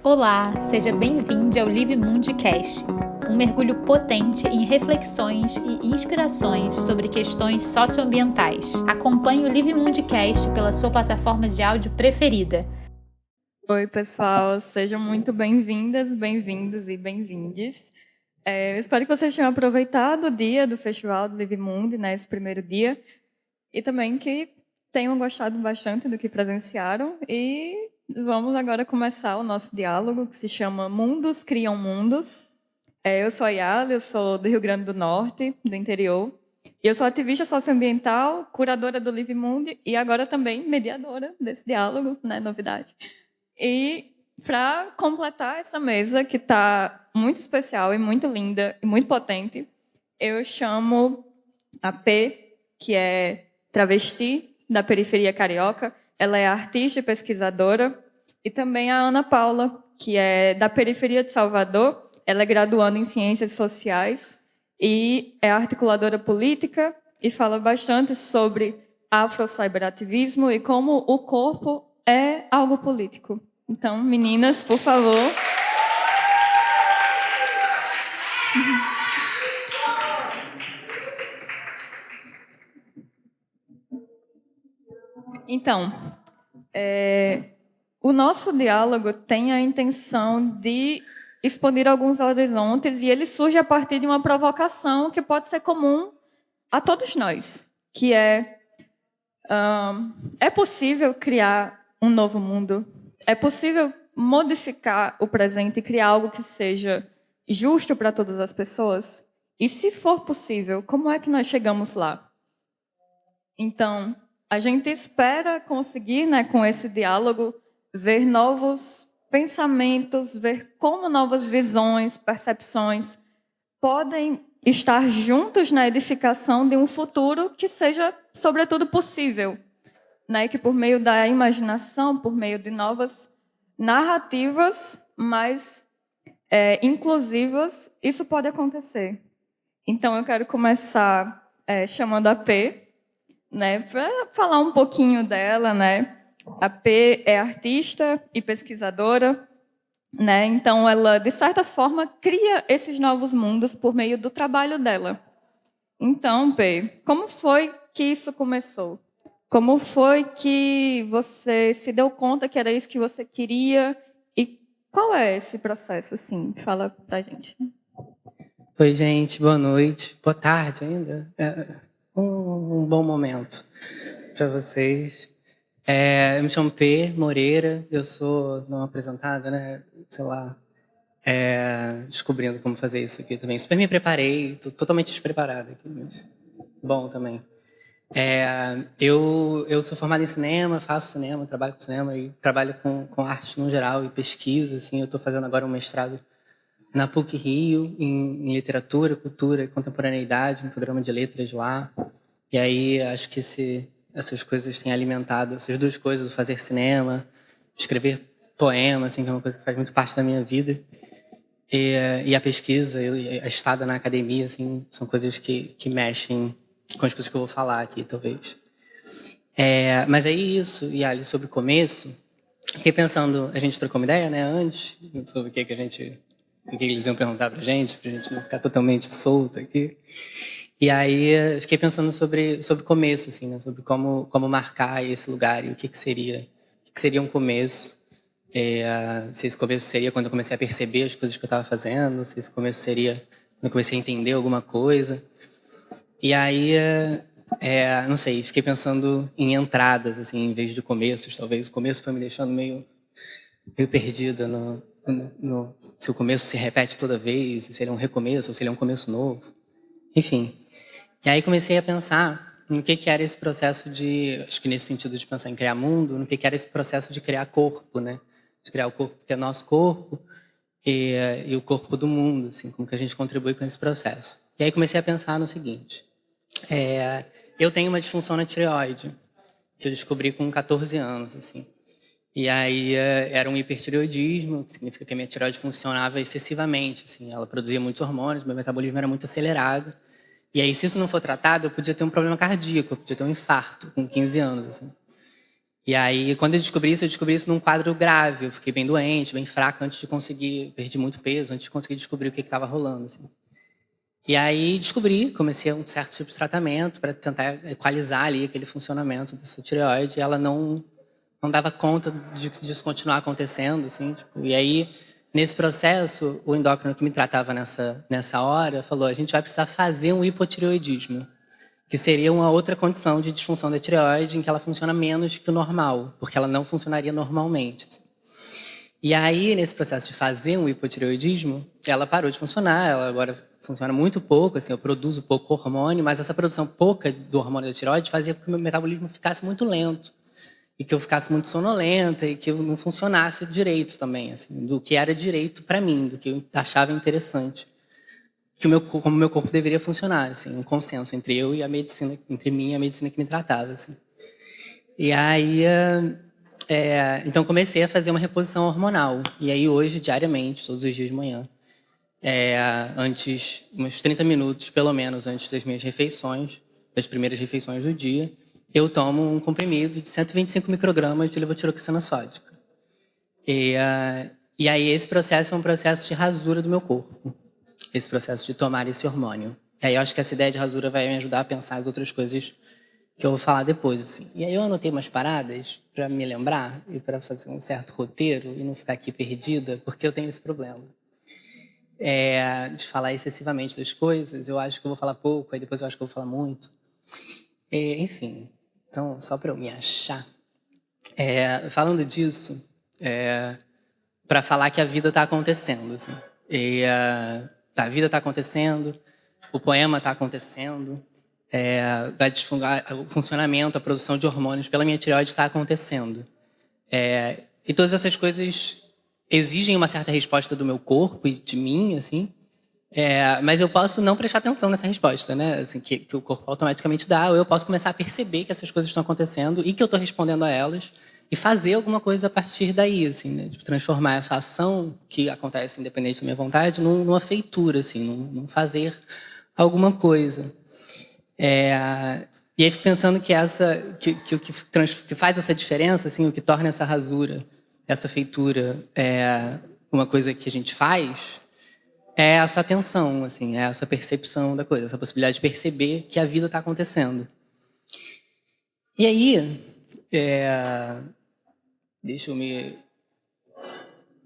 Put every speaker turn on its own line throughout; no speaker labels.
Olá, seja bem-vindo ao Live Mundcast, um mergulho potente em reflexões e inspirações sobre questões socioambientais. Acompanhe o Live Mundcast pela sua plataforma de áudio preferida.
Oi, pessoal, sejam muito bem-vindas, bem-vindos e bem-vindes. Eu espero que vocês tenham aproveitado o dia do Festival do Live Mundi, né, esse primeiro dia, e também que tenham gostado bastante do que presenciaram. E vamos agora começar o nosso diálogo, que se chama Mundos Criam Mundos. Eu sou a Yala, eu sou do Rio Grande do Norte, do interior, e eu sou ativista socioambiental, curadora do Live Mundi e agora também mediadora desse diálogo, né, novidade. E para completar essa mesa, que está muito especial e muito linda e muito potente, eu chamo a P, que é travesti da periferia carioca. Ela é artista e pesquisadora. E também a Ana Paula, que é da periferia de Salvador. Ela é graduanda em Ciências Sociais e é articuladora política e fala bastante sobre afro-cyberativismo e como o corpo é algo político. Então, meninas, por favor. Então, o nosso diálogo tem a intenção de expandir alguns horizontes e ele surge a partir de uma provocação que pode ser comum a todos nós, que é possível criar um novo mundo? É possível modificar o presente e criar algo que seja justo para todas as pessoas? E se for possível, como é que nós chegamos lá? Então, a gente espera conseguir, né, com esse diálogo, ver novos pensamentos, ver como novas visões, percepções podem estar juntos na edificação de um futuro que seja, sobretudo, possível, né? Que por meio da imaginação, por meio de novas narrativas mais inclusivas, isso pode acontecer. Então, eu quero começar chamando a P, né, para falar um pouquinho dela, né? A P é artista e pesquisadora, né? Então, ela, de certa forma, cria esses novos mundos por meio do trabalho dela. Então, P, como foi que isso começou? Como foi que você se deu conta que era isso que você queria? E qual é esse processo, assim? Fala pra gente.
Oi, gente, boa noite. Boa tarde ainda. Um bom momento para vocês. Eu me chamo P. Moreira, eu sou não apresentada, né? Sei lá, descobrindo como fazer isso aqui também. Super me preparei, estou totalmente despreparada aqui, mas bom também. Eu sou formada em cinema, faço cinema, trabalho com cinema e trabalho com arte no geral e pesquisa. Assim, eu estou fazendo agora um mestrado na PUC-Rio, em literatura, cultura e contemporaneidade, um programa de letras lá. E aí acho que essas coisas têm alimentado, essas duas coisas, o fazer cinema, escrever poema, assim, que é uma coisa que faz muito parte da minha vida. E a pesquisa, a estada na academia, assim, são coisas que mexem com as coisas que eu vou falar aqui, talvez. Mas é isso, e ali sobre o começo, fiquei pensando, a gente trocou uma ideia, né, antes, sobre o que eles iam perguntar pra gente não ficar totalmente solto aqui. E aí fiquei pensando sobre o começo, assim, né? Sobre como marcar esse lugar e o que seria um começo. Se esse começo seria quando eu comecei a perceber as coisas que eu estava fazendo, se esse começo seria quando eu comecei a entender alguma coisa. E aí, não sei, fiquei pensando em entradas, assim, em vez de começos. Talvez o começo foi me deixando meio perdida se o começo se repete toda vez, se ele é um recomeço ou se ele é um começo novo. Enfim. E aí comecei a pensar no que era esse processo acho que nesse sentido de pensar em criar mundo, no que era esse processo de criar corpo, né? De criar o corpo que é nosso corpo e o corpo do mundo, assim, como que a gente contribui com esse processo. E aí comecei a pensar no seguinte, eu tenho uma disfunção na tireoide, que eu descobri com 14 anos, assim. E aí era um hipertireoidismo, que significa que a minha tireoide funcionava excessivamente, assim, ela produzia muitos hormônios, meu metabolismo era muito acelerado. E aí, se isso não for tratado, eu podia ter um problema cardíaco, eu podia ter um infarto com 15 anos, assim. E aí, quando eu descobri isso num quadro grave. Eu fiquei bem doente, bem fraco antes de conseguir, perdi muito peso, antes de conseguir descobrir o que estava rolando, assim. E aí comecei um certo tipo de tratamento para tentar equalizar ali aquele funcionamento dessa tireoide. E ela não dava conta disso continuar acontecendo, assim. Tipo, e aí, nesse processo, o endócrino que me tratava nessa hora falou: a gente vai precisar fazer um hipotireoidismo, que seria uma outra condição de disfunção da tireoide em que ela funciona menos que o normal, porque ela não funcionaria normalmente. Assim. E aí, nesse processo de fazer um hipotireoidismo, ela parou de funcionar, ela agora funciona muito pouco, assim, eu produzo pouco hormônio, mas essa produção pouca do hormônio da tireoide fazia com que o meu metabolismo ficasse muito lento, e que eu ficasse muito sonolenta, e que eu não funcionasse direito também, assim, do que era direito para mim, do que eu achava interessante. Como o meu corpo deveria funcionar, assim, um consenso entre eu e a medicina, entre mim e a medicina que me tratava, assim. E aí, então comecei a fazer uma reposição hormonal. E aí hoje, diariamente, todos os dias de manhã, antes, uns 30 minutos, pelo menos, antes das minhas refeições, das primeiras refeições do dia, eu tomo um comprimido de 125 microgramas de levotiroxina sódica. E aí esse processo é um processo de rasura do meu corpo. Esse processo de tomar esse hormônio. E aí eu acho que essa ideia de rasura vai me ajudar a pensar as outras coisas que eu vou falar depois, assim. E aí eu anotei umas paradas para me lembrar e para fazer um certo roteiro e não ficar aqui perdida, porque eu tenho esse problema. De falar excessivamente das coisas, eu acho que eu vou falar pouco, aí depois eu acho que eu vou falar muito. Enfim, então, só para eu me achar. Falando disso, para falar que a vida está acontecendo, assim. A vida está acontecendo, o poema está acontecendo, o funcionamento, a produção de hormônios pela minha tireoide está acontecendo. E todas essas coisas exigem uma certa resposta do meu corpo e de mim, assim, mas eu posso não prestar atenção nessa resposta, né? Assim, que o corpo automaticamente dá, ou eu posso começar a perceber que essas coisas estão acontecendo e que eu estou respondendo a elas e fazer alguma coisa a partir daí, assim, né? Tipo, transformar essa ação que acontece independente da minha vontade numa feitura, assim, num fazer alguma coisa. E aí fico pensando que o que faz essa diferença, assim, o que torna essa rasura, essa feitura, uma coisa que a gente faz, é essa atenção, assim, é essa percepção da coisa, essa possibilidade de perceber que a vida está acontecendo. E aí, deixa eu me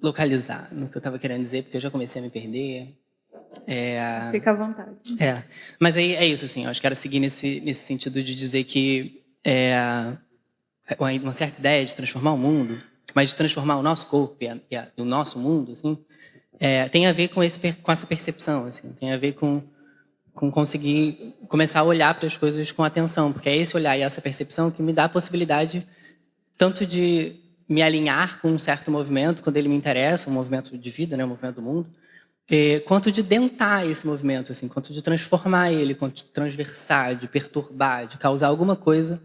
localizar no que eu estava querendo dizer, porque eu já comecei a me perder.
Fica à vontade.
Mas aí é isso, assim, eu acho que era seguir nesse sentido de dizer que uma certa ideia de transformar o mundo, mas de transformar o nosso corpo e o nosso mundo, assim, tem a ver com essa percepção, assim, tem a ver com conseguir começar a olhar para as coisas com atenção, porque é esse olhar e essa percepção que me dá a possibilidade tanto de me alinhar com um certo movimento, quando ele me interessa, um movimento de vida, né, um movimento do mundo, quanto de dentar esse movimento, assim, quanto de transformar ele, quanto de transversar, de perturbar, de causar alguma coisa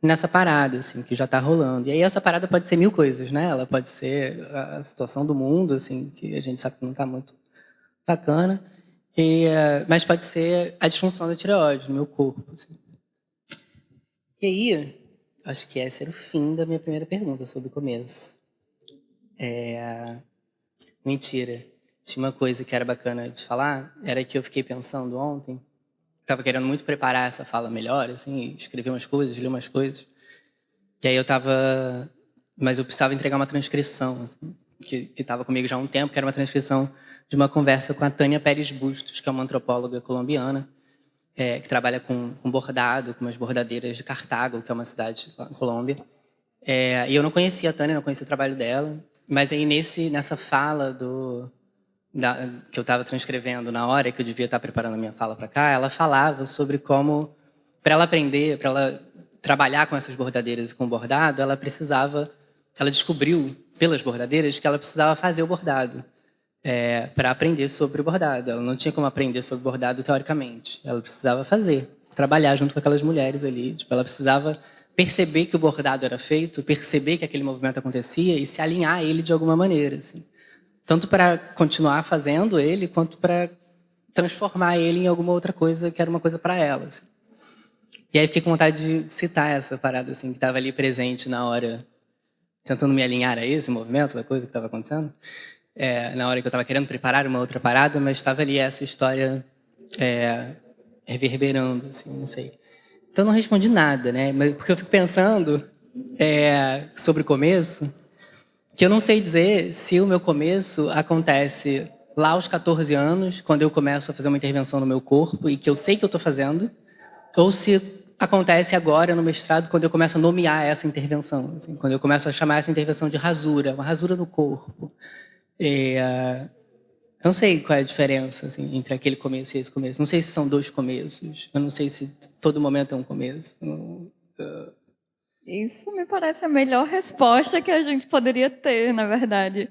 nessa parada, assim, que já está rolando. E aí essa parada pode ser mil coisas, né? Ela pode ser a situação do mundo, assim, que a gente sabe que não está muito bacana, mas pode ser a disfunção da tireoide no meu corpo. Assim. E aí, acho que esse era o fim da minha primeira pergunta sobre o começo. Mentira. Tinha uma coisa que era bacana de falar, era que eu fiquei pensando ontem, estava querendo muito preparar essa fala melhor, assim, escrever umas coisas, ler umas coisas. E aí mas eu precisava entregar uma transcrição, assim, que estava comigo já há um tempo, que era uma transcrição de uma conversa com a Tânia Pérez Bustos, que é uma antropóloga colombiana, que trabalha com bordado, com umas bordadeiras de Cartago, que é uma cidade lá na Colômbia. E eu não conhecia a Tânia, não conhecia o trabalho dela, mas aí nessa fala que eu estava transcrevendo na hora que eu devia estar preparando a minha fala para cá, ela falava sobre como, para ela aprender, para ela trabalhar com essas bordadeiras e com bordado, ela descobriu pelas bordadeiras que ela precisava fazer o bordado para aprender sobre o bordado. Ela não tinha como aprender sobre o bordado teoricamente, ela precisava trabalhar junto com aquelas mulheres ali. Tipo, ela precisava perceber que o bordado era feito, perceber que aquele movimento acontecia e se alinhar a ele de alguma maneira, assim. Tanto para continuar fazendo ele, quanto para transformar ele em alguma outra coisa que era uma coisa para ela. Assim. E aí fiquei com vontade de citar essa parada, assim, que estava ali presente na hora, tentando me alinhar a esse movimento, da coisa que estava acontecendo. Na hora que eu estava querendo preparar uma outra parada, mas estava ali essa história reverberando, assim, não sei. Então eu não respondi nada, né? Porque eu fico pensando sobre o começo, que eu não sei dizer se o meu começo acontece lá aos 14 anos, quando eu começo a fazer uma intervenção no meu corpo e que eu sei que eu estou fazendo, ou se acontece agora no mestrado, quando eu começo a nomear essa intervenção, assim, quando eu começo a chamar essa intervenção de rasura, uma rasura no corpo. Eu não sei qual é a diferença assim, entre aquele começo e esse começo. Não sei se são dois começos. Eu não sei se todo momento é um começo.
Isso me parece a melhor resposta que a gente poderia ter, na verdade.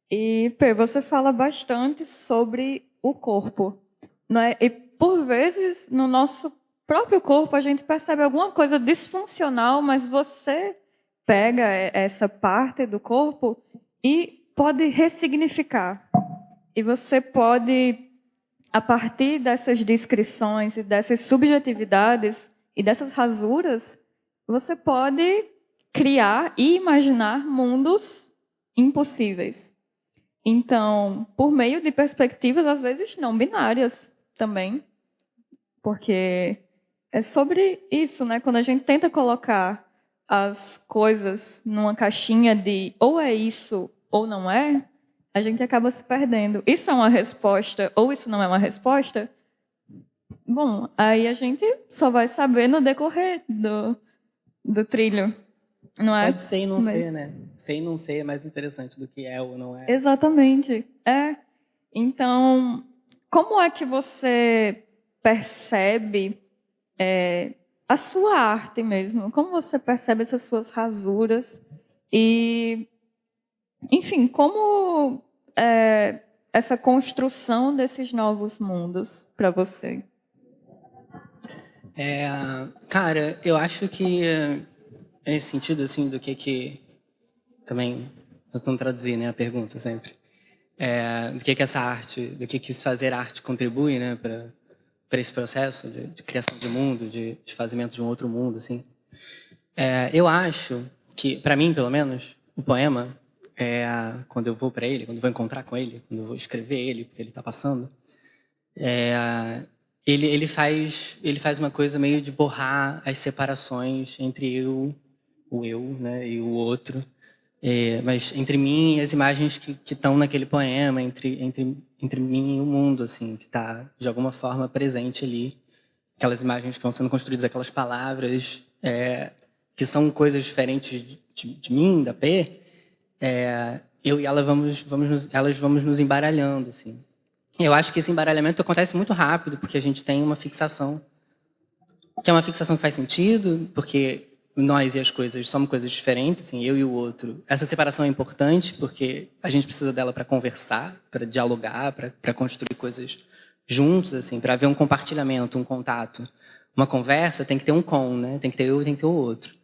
E, Pê, você fala bastante sobre o corpo, não é? E, por vezes, no nosso próprio corpo, a gente percebe alguma coisa disfuncional, mas você pega essa parte do corpo e pode ressignificar. E você pode, a partir dessas descrições e dessas subjetividades e dessas rasuras, você pode criar e imaginar mundos impossíveis. Então, por meio de perspectivas, às vezes, não binárias também. Porque é sobre isso, né? Quando a gente tenta colocar as coisas numa caixinha de ou é isso ou não é, a gente acaba se perdendo. Isso é uma resposta ou isso não é uma resposta? Bom, aí a gente só vai saber no decorrer do trilho, não é?
Pode ser e não ser, né? Ser e não ser é mais interessante do que é ou não é.
Exatamente. Então, como é que você percebe a sua arte mesmo? Como você percebe essas suas rasuras? E, enfim, como essa construção desses novos mundos para você?
Cara, eu acho que nesse sentido, assim, do que também tentando traduzir, né, a pergunta sempre, do que essa arte, do que fazer arte contribui, né, para esse processo de criação de mundo, de fazimento de um outro mundo, assim. Eu acho que, para mim, pelo menos, o poema, quando eu vou para ele, quando eu vou encontrar com ele, quando eu vou escrever ele, porque ele está passando, ele faz uma coisa meio de borrar as separações entre o eu, né, e o outro, mas entre mim e as imagens que estão naquele poema, entre mim e o mundo, assim, que está de alguma forma presente ali, aquelas imagens que estão sendo construídas, aquelas palavras que são coisas diferentes de mim, da P, eu e ela vamos nos embaralhando, assim. Eu acho que esse embaralhamento acontece muito rápido, porque a gente tem uma fixação, que é uma fixação que faz sentido, porque nós e as coisas somos coisas diferentes, assim, eu e o outro. Essa separação é importante, porque a gente precisa dela para conversar, para dialogar, para construir coisas juntos, assim, para haver um compartilhamento, um contato. Uma conversa tem que ter um né? Tem que ter eu e tem que ter o outro.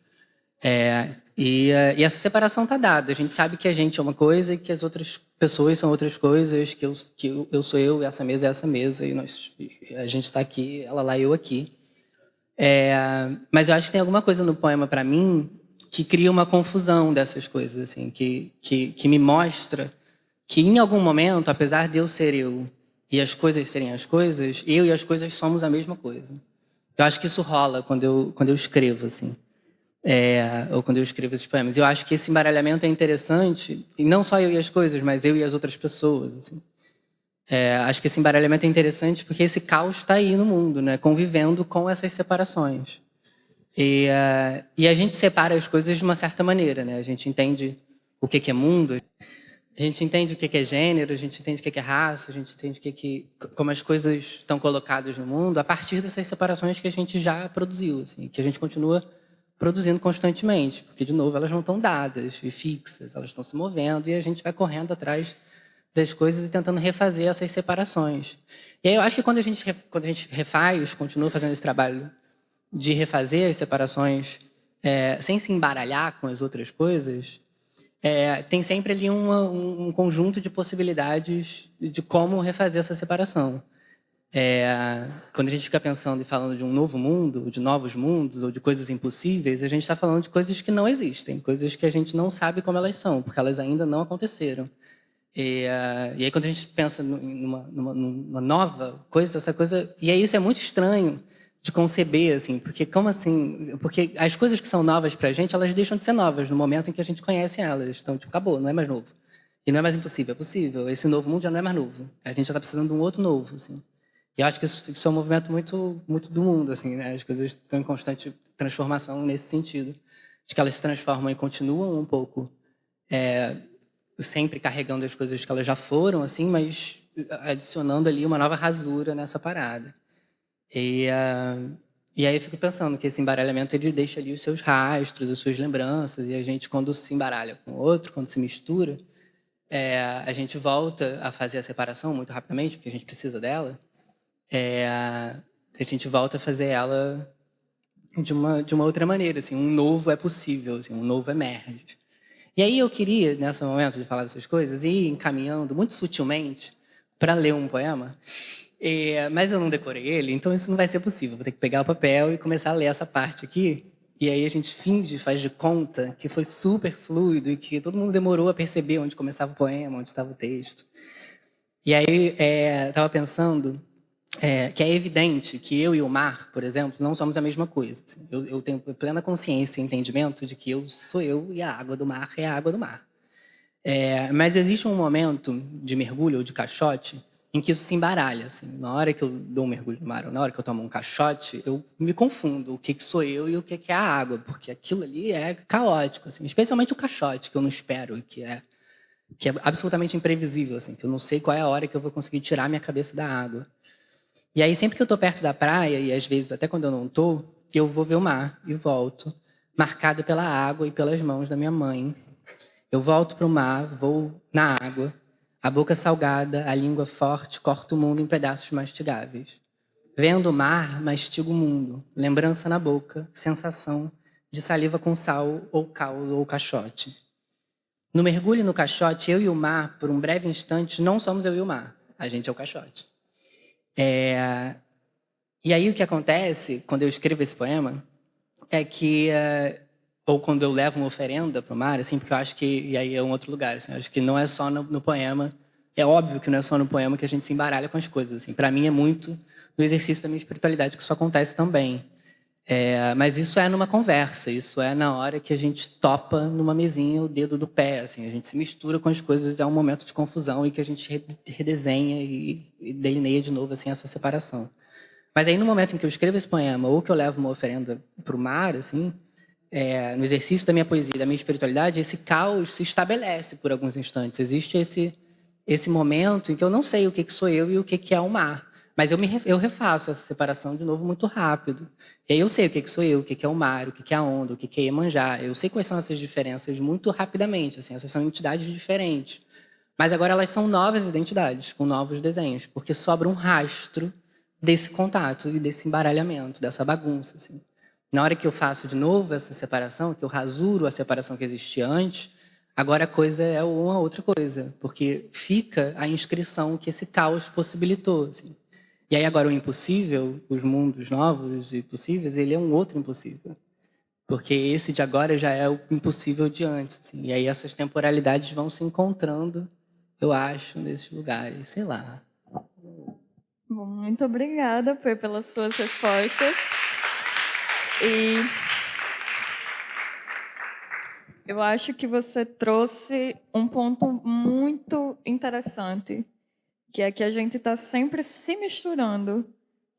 E essa separação está dada. A gente sabe que a gente é uma coisa e que as outras pessoas são outras coisas, que eu sou eu, e essa mesa é essa mesa, e a gente está aqui, ela lá e eu aqui. Mas eu acho que tem alguma coisa no poema, para mim, que cria uma confusão dessas coisas, assim, que me mostra que, em algum momento, apesar de eu ser eu e as coisas serem as coisas, eu e as coisas somos a mesma coisa. Eu acho que isso rola quando eu escrevo, assim. Ou quando eu escrevo esses poemas. Eu acho que esse embaralhamento é interessante, e não só eu e as coisas, mas eu e as outras pessoas, assim. Acho que esse embaralhamento é interessante porque esse caos está aí no mundo, né? Convivendo com essas separações. E a gente separa as coisas de uma certa maneira, né? A gente entende o que é mundo, a gente entende o que é gênero, a gente entende o que é raça, a gente entende como as coisas estão colocadas no mundo a partir dessas separações que a gente já produziu, assim, que a gente continua produzindo constantemente, porque, de novo, elas não estão dadas e fixas, elas estão se movendo e a gente vai correndo atrás das coisas e tentando refazer essas separações. E aí eu acho que quando a gente refaz, continua fazendo esse trabalho de refazer as separações sem se embaralhar com as outras coisas, tem sempre ali um conjunto de possibilidades de como refazer essa separação. Quando a gente fica pensando e falando de um novo mundo, de novos mundos, ou de coisas impossíveis, a gente está falando de coisas que não existem, coisas que a gente não sabe como elas são, porque elas ainda não aconteceram. E aí, quando a gente pensa numa nova coisa, essa coisa... E aí, isso é muito estranho de conceber, assim, porque como assim? Porque as coisas que são novas para a gente, elas deixam de ser novas no momento em que a gente conhece elas. Então, tipo, acabou, não é mais novo. E não é mais impossível, é possível. Esse novo mundo já não é mais novo. A gente já está precisando de um outro novo, assim. E eu acho que isso é um movimento muito do mundo, assim, né? As coisas estão em constante transformação nesse sentido, de que elas se transformam e continuam um pouco sempre carregando as coisas que elas já foram, assim, mas adicionando ali uma nova rasura nessa parada. E aí eu fico pensando que esse embaralhamento ele deixa ali os seus rastros, as suas lembranças, e a gente, quando se embaralha com o outro, quando se mistura, a gente volta a fazer a separação muito rapidamente, porque a gente precisa dela. A gente volta a fazer ela de uma outra maneira, assim, um novo é possível, assim, um novo emerge. E aí eu queria, nesse momento de falar dessas coisas, ir encaminhando muito sutilmente para ler um poema, mas eu não decorei ele, então isso não vai ser possível. Vou ter que pegar o papel e começar a ler essa parte aqui, e aí a gente faz de conta que foi super fluido e que todo mundo demorou a perceber onde começava o poema, onde estava o texto. E aí estava pensando que é evidente que eu e o mar, por exemplo, não somos a mesma coisa. Assim. Eu tenho plena consciência e entendimento de que eu sou eu e a água do mar é a água do mar. Mas existe um momento de mergulho ou de caixote em que isso se embaralha. Assim. Na hora que eu dou um mergulho no mar ou na hora que eu tomo um caixote, eu me confundo o que sou eu e o que é a água, porque aquilo ali é caótico, assim. Especialmente o caixote, que eu não espero, que é absolutamente imprevisível, assim, que eu não sei qual é a hora que eu vou conseguir tirar minha cabeça da água. E aí, sempre que eu estou perto da praia, e às vezes até quando eu não estou, eu vou ver o mar e volto, marcado pela água e pelas mãos da minha mãe. Eu volto para o mar, vou na água, a boca salgada, a língua forte, corto o mundo em pedaços mastigáveis. Vendo o mar, mastigo o mundo, lembrança na boca, sensação de saliva com sal ou caldo ou caixote. No mergulho no caixote, eu e o mar, por um breve instante, não somos eu e o mar. A gente é o caixote. E aí o que acontece quando eu escrevo esse poema é que, ou quando eu levo uma oferenda para o mar, assim, porque eu acho que, e aí é um outro lugar, assim, eu acho que não é só no poema, é óbvio que não é só no poema que a gente se embaralha com as coisas. Assim. Para mim é muito no exercício da minha espiritualidade que isso acontece também. Mas isso é numa conversa, isso é na hora que a gente topa numa mesinha o dedo do pé, assim, a gente se mistura com as coisas, é um momento de confusão e que a gente redesenha e delineia de novo assim, essa separação. Mas aí no momento em que eu escrevo esse poema ou que eu levo uma oferenda para o mar, assim, no exercício da minha poesia, da minha espiritualidade, esse caos se estabelece por alguns instantes. Existe esse momento em que eu não sei o que sou eu e o que é o mar. Mas eu refaço essa separação de novo muito rápido. E aí eu sei o que sou eu, o que é o mar, o que é a onda, o que é Iemanjá. Eu sei quais são essas diferenças muito rapidamente. Assim, essas são entidades diferentes. Mas agora elas são novas identidades, com novos desenhos, porque sobra um rastro desse contato e desse embaralhamento, dessa bagunça. Assim. Na hora que eu faço de novo essa separação, que eu rasuro a separação que existia antes, agora a coisa é uma outra coisa, porque fica a inscrição que esse caos possibilitou. Assim. E aí agora o impossível, os mundos novos e possíveis, ele é um outro impossível. Porque esse de agora já é o impossível de antes. Assim. E aí essas temporalidades vão se encontrando, eu acho, nesses lugares. Sei lá.
Bom, muito obrigada, Pê, pelas suas respostas. E eu acho que você trouxe um ponto muito interessante, que é que a gente está sempre se misturando.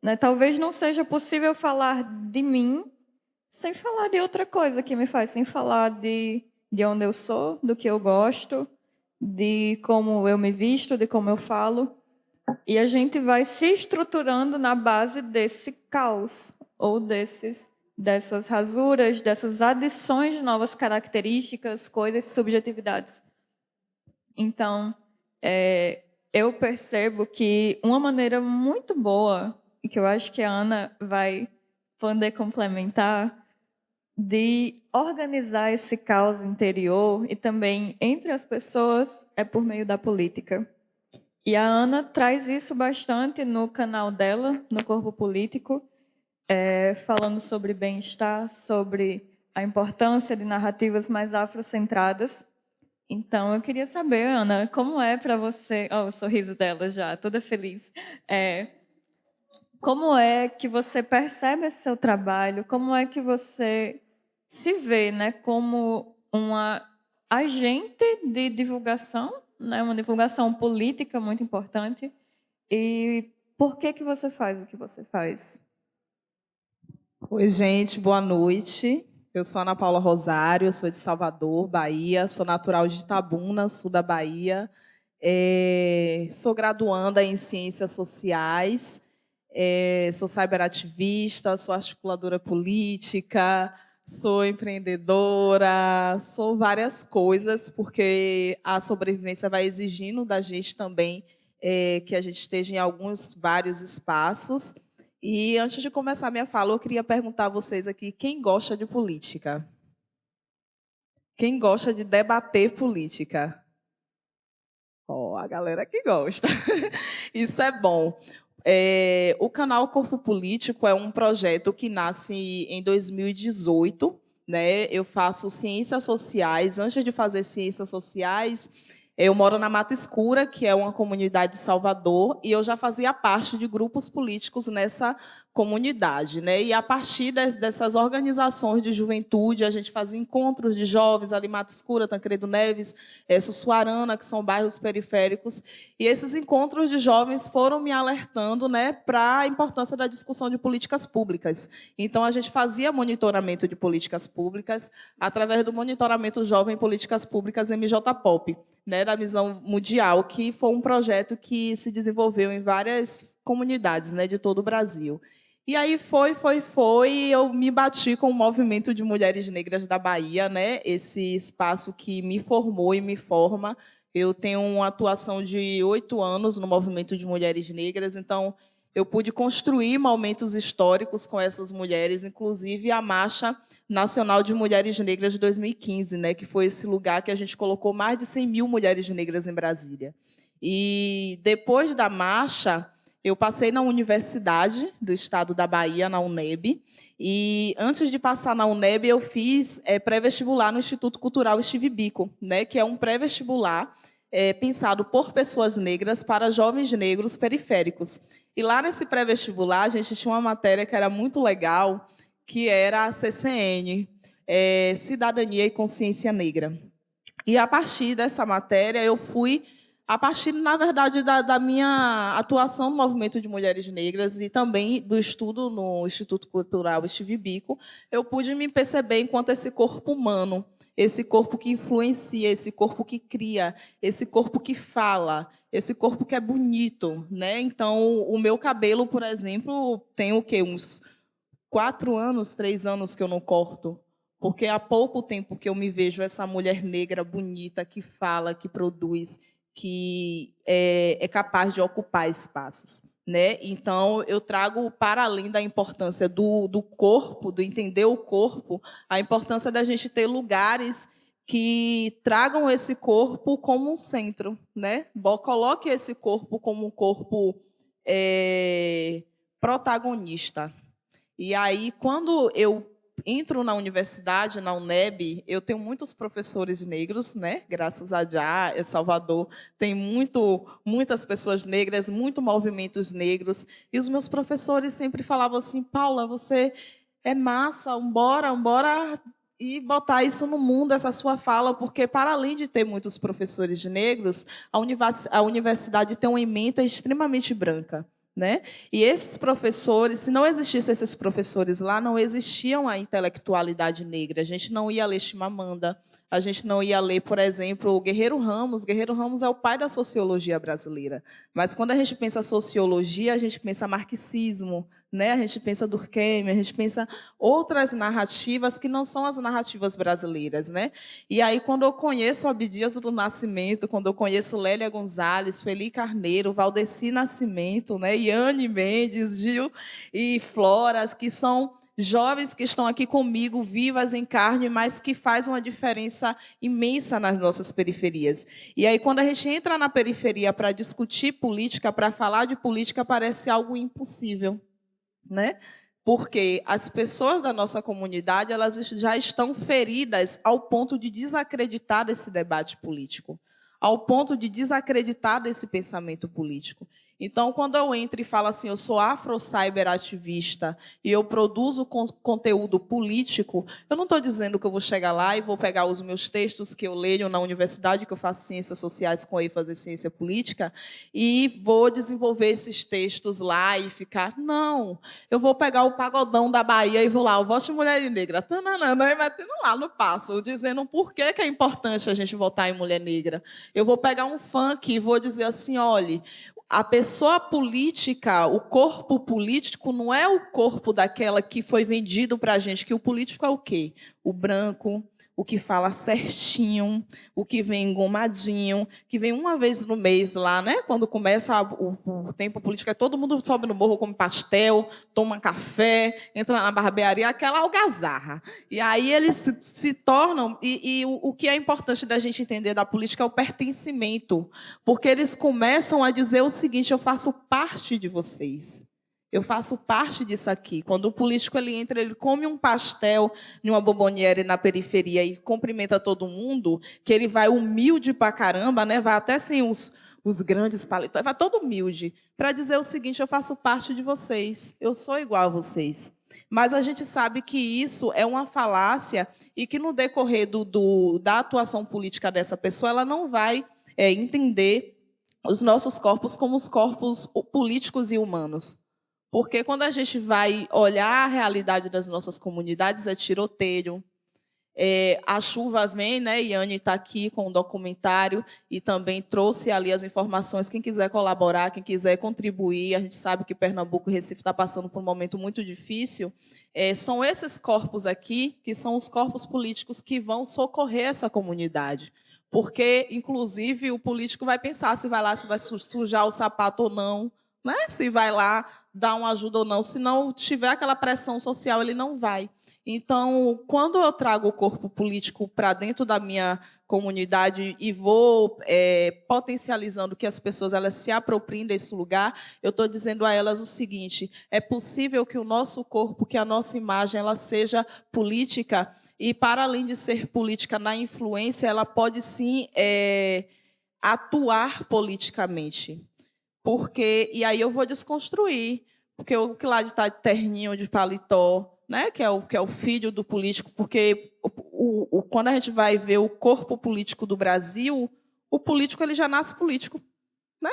Né? Talvez não seja possível falar de mim sem falar de outra coisa que me faz, sem falar de onde eu sou, do que eu gosto, de como eu me visto, de como eu falo. E a gente vai se estruturando na base desse caos, ou dessas rasuras, dessas adições de novas características, coisas, subjetividades. Então, eu percebo que uma maneira muito boa, e que eu acho que a Ana vai poder complementar, de organizar esse caos interior e também entre as pessoas é por meio da política. E a Ana traz isso bastante no canal dela, no Corpo Político, falando sobre bem-estar, sobre a importância de narrativas mais afrocentradas. Então, eu queria saber, Ana, como é para você... Oh, o sorriso dela já, toda feliz. Como é que você percebe esse seu trabalho? Como é que você se vê, né, como uma agente de divulgação, né, uma divulgação política muito importante? E por que você faz o que você faz?
Oi, gente, boa noite. Eu sou Ana Paula Rosário, eu sou de Salvador, Bahia, sou natural de Itabuna, sul da Bahia. Sou graduanda em Ciências Sociais, sou cyberativista, sou articuladora política, sou empreendedora, sou várias coisas, porque a sobrevivência vai exigindo da gente também que a gente esteja em vários espaços. E antes de começar a minha fala, eu queria perguntar a vocês aqui, quem gosta de política? Quem gosta de debater política? A galera que gosta. Isso é bom. O canal Corpo Político é um projeto que nasce em 2018. Né? Eu faço ciências sociais. Antes de fazer ciências sociais, eu moro na Mata Escura, que é uma comunidade de Salvador, e eu já fazia parte de grupos políticos nessa comunidade. Né? E, a partir dessas organizações de juventude, a gente fazia encontros de jovens, ali Mata Escura, Tancredo Neves, Sussuarana, que são bairros periféricos. E esses encontros de jovens foram me alertando, né, para a importância da discussão de políticas públicas. Então, a gente fazia monitoramento de políticas públicas através do monitoramento jovem em políticas públicas MJPOP, né, da Visão Mundial, que foi um projeto que se desenvolveu em várias comunidades, né, de todo o Brasil. E aí eu me bati com o movimento de mulheres negras da Bahia, né, esse espaço que me formou e me forma. Eu tenho uma atuação de 8 anos no movimento de mulheres negras, então eu pude construir momentos históricos com essas mulheres, inclusive a Marcha Nacional de Mulheres Negras de 2015, né, que foi esse lugar que a gente colocou mais de 100 mil mulheres negras em Brasília. E depois da marcha, eu passei na Universidade do Estado da Bahia, na UNEB, e antes de passar na UNEB, eu fiz pré-vestibular no Instituto Cultural Steve Biko, né, que é um pré-vestibular pensado por pessoas negras para jovens negros periféricos. E lá nesse pré-vestibular, a gente tinha uma matéria que era muito legal, que era a CCN, Cidadania e Consciência Negra. E, a partir dessa matéria, eu fui, a partir, na verdade, da minha atuação no movimento de mulheres negras e também do estudo no Instituto Cultural Steve Biko, eu pude me perceber enquanto esse corpo humano, esse corpo que influencia, esse corpo que cria, esse corpo que fala, esse corpo que é bonito, né? Então, o meu cabelo, por exemplo, tem o quê? Uns 4 anos, 3 anos que eu não corto, porque há pouco tempo que eu me vejo essa mulher negra bonita, que fala, que produz, que é capaz de ocupar espaços. Né? Então, eu trago, para além da importância do corpo, do entender o corpo, a importância da gente ter lugares que tragam esse corpo como um centro. Né? Coloque esse corpo como um corpo protagonista. E aí, quando eu entro na universidade, na UNEB, eu tenho muitos professores negros, né? Graças a Já, Salvador tem muitas pessoas negras, muitos movimentos negros. E os meus professores sempre falavam assim: Paula, você é massa, bora e botar isso no mundo, essa sua fala, porque, para além de ter muitos professores negros, a universidade tem uma ementa extremamente branca. Né? E esses professores, se não existissem esses professores lá, não existiam a intelectualidade negra. A gente não ia ler Chimamanda, a gente não ia ler, por exemplo, o Guerreiro Ramos. Guerreiro Ramos é o pai da sociologia brasileira. Mas, quando a gente pensa sociologia, a gente pensa marxismo, né? A gente pensa Durkheim, a gente pensa outras narrativas que não são as narrativas brasileiras. Né? E aí, quando eu conheço Abdias do Nascimento, quando eu conheço Lélia Gonzalez, Feli Carneiro, Valdeci Nascimento, né? Yane Mendes, Gil e Floras, que são jovens que estão aqui comigo, vivas em carne, mas que faz uma diferença imensa nas nossas periferias. E aí, quando a gente entra na periferia para discutir política, para falar de política, parece algo impossível, né? Porque as pessoas da nossa comunidade, elas já estão feridas ao ponto de desacreditar desse debate político, ao ponto de desacreditar desse pensamento político. Então, quando eu entro e falo assim, eu sou afro-cyberativista e eu produzo conteúdo político, eu não estou dizendo que eu vou chegar lá e vou pegar os meus textos que eu leio na universidade, que eu faço ciências sociais com ênfase em ciência política, e vou desenvolver esses textos lá e ficar... Não, eu vou pegar o pagodão da Bahia e vou lá, eu voto em mulher negra, tananana, e metendo lá no passo, dizendo por que é importante a gente votar em mulher negra. Eu vou pegar um funk e vou dizer assim, olha... A pessoa política, o corpo político, não é o corpo daquela que foi vendido para a gente, que o político é o quê? O branco, o que fala certinho, o que vem engomadinho, que vem uma vez no mês lá, né? Quando começa o tempo político, todo mundo sobe no morro, come pastel, toma café, entra na barbearia, aquela algazarra. E aí eles se tornam... E o que é importante da gente entender da política é o pertencimento, porque eles começam a dizer o seguinte, eu faço parte de vocês. Eu faço parte disso aqui. Quando o político ele entra, ele come um pastel em uma bomboniere na periferia e cumprimenta todo mundo, que ele vai humilde pra caramba, né? Vai até sem os grandes paletós, vai todo humilde, para dizer o seguinte, eu faço parte de vocês, eu sou igual a vocês. Mas a gente sabe que isso é uma falácia e que no decorrer da atuação política dessa pessoa, ela não vai entender os nossos corpos como os corpos políticos e humanos. Porque quando a gente vai olhar a realidade das nossas comunidades, é tiroteio, a chuva vem, né? Iane está aqui com um documentário e também trouxe ali as informações. Quem quiser colaborar, quem quiser contribuir, a gente sabe que Pernambuco e Recife está passando por um momento muito difícil. São esses corpos aqui que são os corpos políticos que vão socorrer essa comunidade. Porque, inclusive, o político vai pensar se vai lá, se vai sujar o sapato ou não, né? Se vai lá dar uma ajuda ou não. Se não tiver aquela pressão social, ele não vai. Então, quando eu trago o corpo político para dentro da minha comunidade e vou potencializando que as pessoas elas se apropriem desse lugar, eu estou dizendo a elas o seguinte, é possível que o nosso corpo, que a nossa imagem, ela seja política e, para além de ser política na influência, ela pode, sim, atuar politicamente. E aí eu vou desconstruir, porque o que lá de estar de terninho, de paletó, né, que é o filho do político, porque quando a gente vai ver o corpo político do Brasil, o político ele já nasce político, né?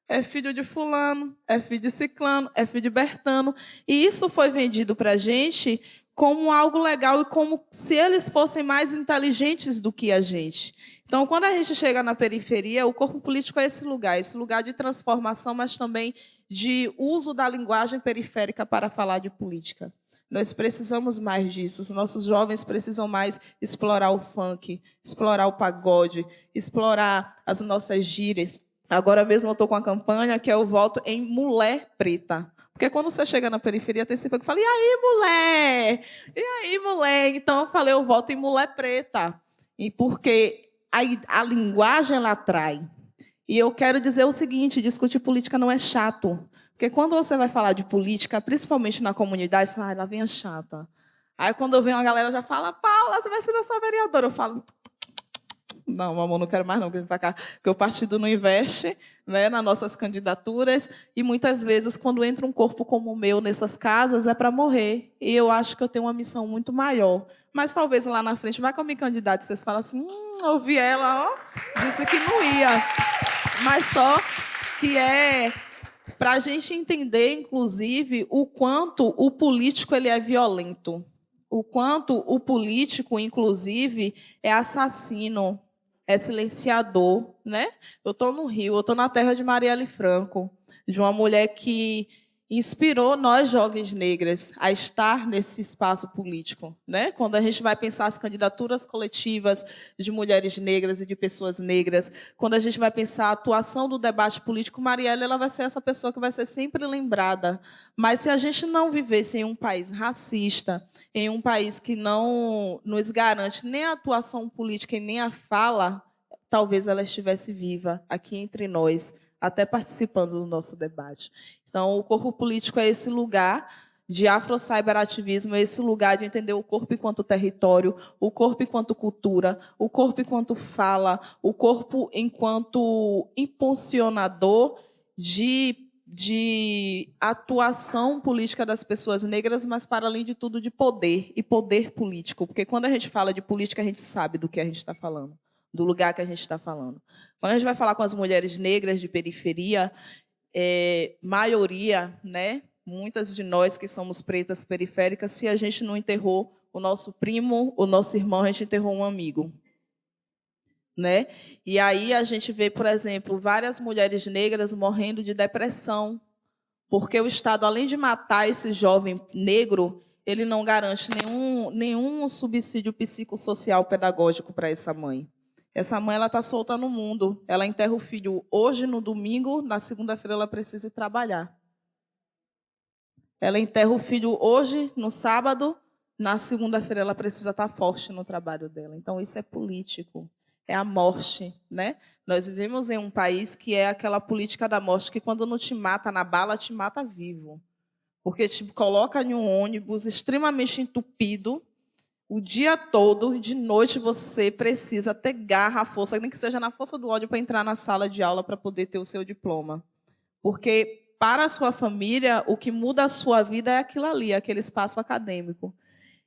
É filho de fulano, é filho de ciclano, é filho de bertano, e isso foi vendido para a gente como algo legal e como se eles fossem mais inteligentes do que a gente. Então, quando a gente chega na periferia, o corpo político é esse lugar de transformação, mas também de uso da linguagem periférica para falar de política. Nós precisamos mais disso. Os nossos jovens precisam mais explorar o funk, explorar o pagode, explorar as nossas gírias. Agora mesmo eu estou com uma campanha que é o voto em mulher preta. Porque quando você chega na periferia, tem sempre que fala, e aí, mulher? E aí, mulher? Então eu falei, eu voto em mulher preta. E porque a linguagem ela atrai. E eu quero dizer o seguinte, discutir política não é chato. Porque quando você vai falar de política, principalmente na comunidade, fala, lá vem a chata. Aí quando eu venho, a galera já fala, Paula, você vai ser nossa vereadora. Eu falo, não, amor, não quero mais não, vir para cá. Porque o partido não investe, né, nas nossas candidaturas. E muitas vezes, quando entra um corpo como o meu nessas casas, é para morrer. E eu acho que eu tenho uma missão muito maior. Mas talvez lá na frente, vai que eu me candidate, vocês falam assim, ouvi ela, ó, disse que não ia. Mas só que para a gente entender, inclusive, o quanto o político ele é violento, o quanto o político, inclusive, é assassino, é silenciador, né? Eu estou no Rio, eu estou na terra de Marielle Franco, de uma mulher que, inspirou nós, jovens negras, a estar nesse espaço político, né? Quando a gente vai pensar as candidaturas coletivas de mulheres negras e de pessoas negras, quando a gente vai pensar a atuação do debate político, Marielle ela vai ser essa pessoa que vai ser sempre lembrada. Mas se a gente não vivesse em um país racista, em um país que não nos garante nem a atuação política e nem a fala, talvez ela estivesse viva aqui entre nós, até participando do nosso debate. Então, o corpo político é esse lugar de afro-cyberativismo, é esse lugar de entender o corpo enquanto território, o corpo enquanto cultura, o corpo enquanto fala, o corpo enquanto impulsionador de atuação política das pessoas negras, mas, para além de tudo, de poder e poder político. Porque quando a gente fala de política, a gente sabe do que a gente está falando, do lugar que a gente está falando. Quando a gente vai falar com as mulheres negras de periferia, maioria, né? Muitas de nós que somos pretas periféricas, se a gente não enterrou o nosso primo, o nosso irmão, a gente enterrou um amigo, né? E aí a gente vê, por exemplo, várias mulheres negras morrendo de depressão, porque o Estado, além de matar esse jovem negro, ele não garante nenhum subsídio psicossocial pedagógico para essa mãe. Essa mãe está solta no mundo. Ela enterra o filho hoje, no domingo, na segunda-feira ela precisa ir trabalhar. Ela enterra o filho hoje, no sábado, na segunda-feira ela precisa estar forte no trabalho dela. Então, isso é político, é a morte, né? Nós vivemos em um país que é aquela política da morte, que quando não te mata na bala, te mata vivo. Porque te coloca em um ônibus extremamente entupido, o dia todo, e de noite você precisa ter garra, força, nem que seja na força do ódio, para entrar na sala de aula para poder ter o seu diploma. Porque, para a sua família, o que muda a sua vida é aquilo ali, aquele espaço acadêmico.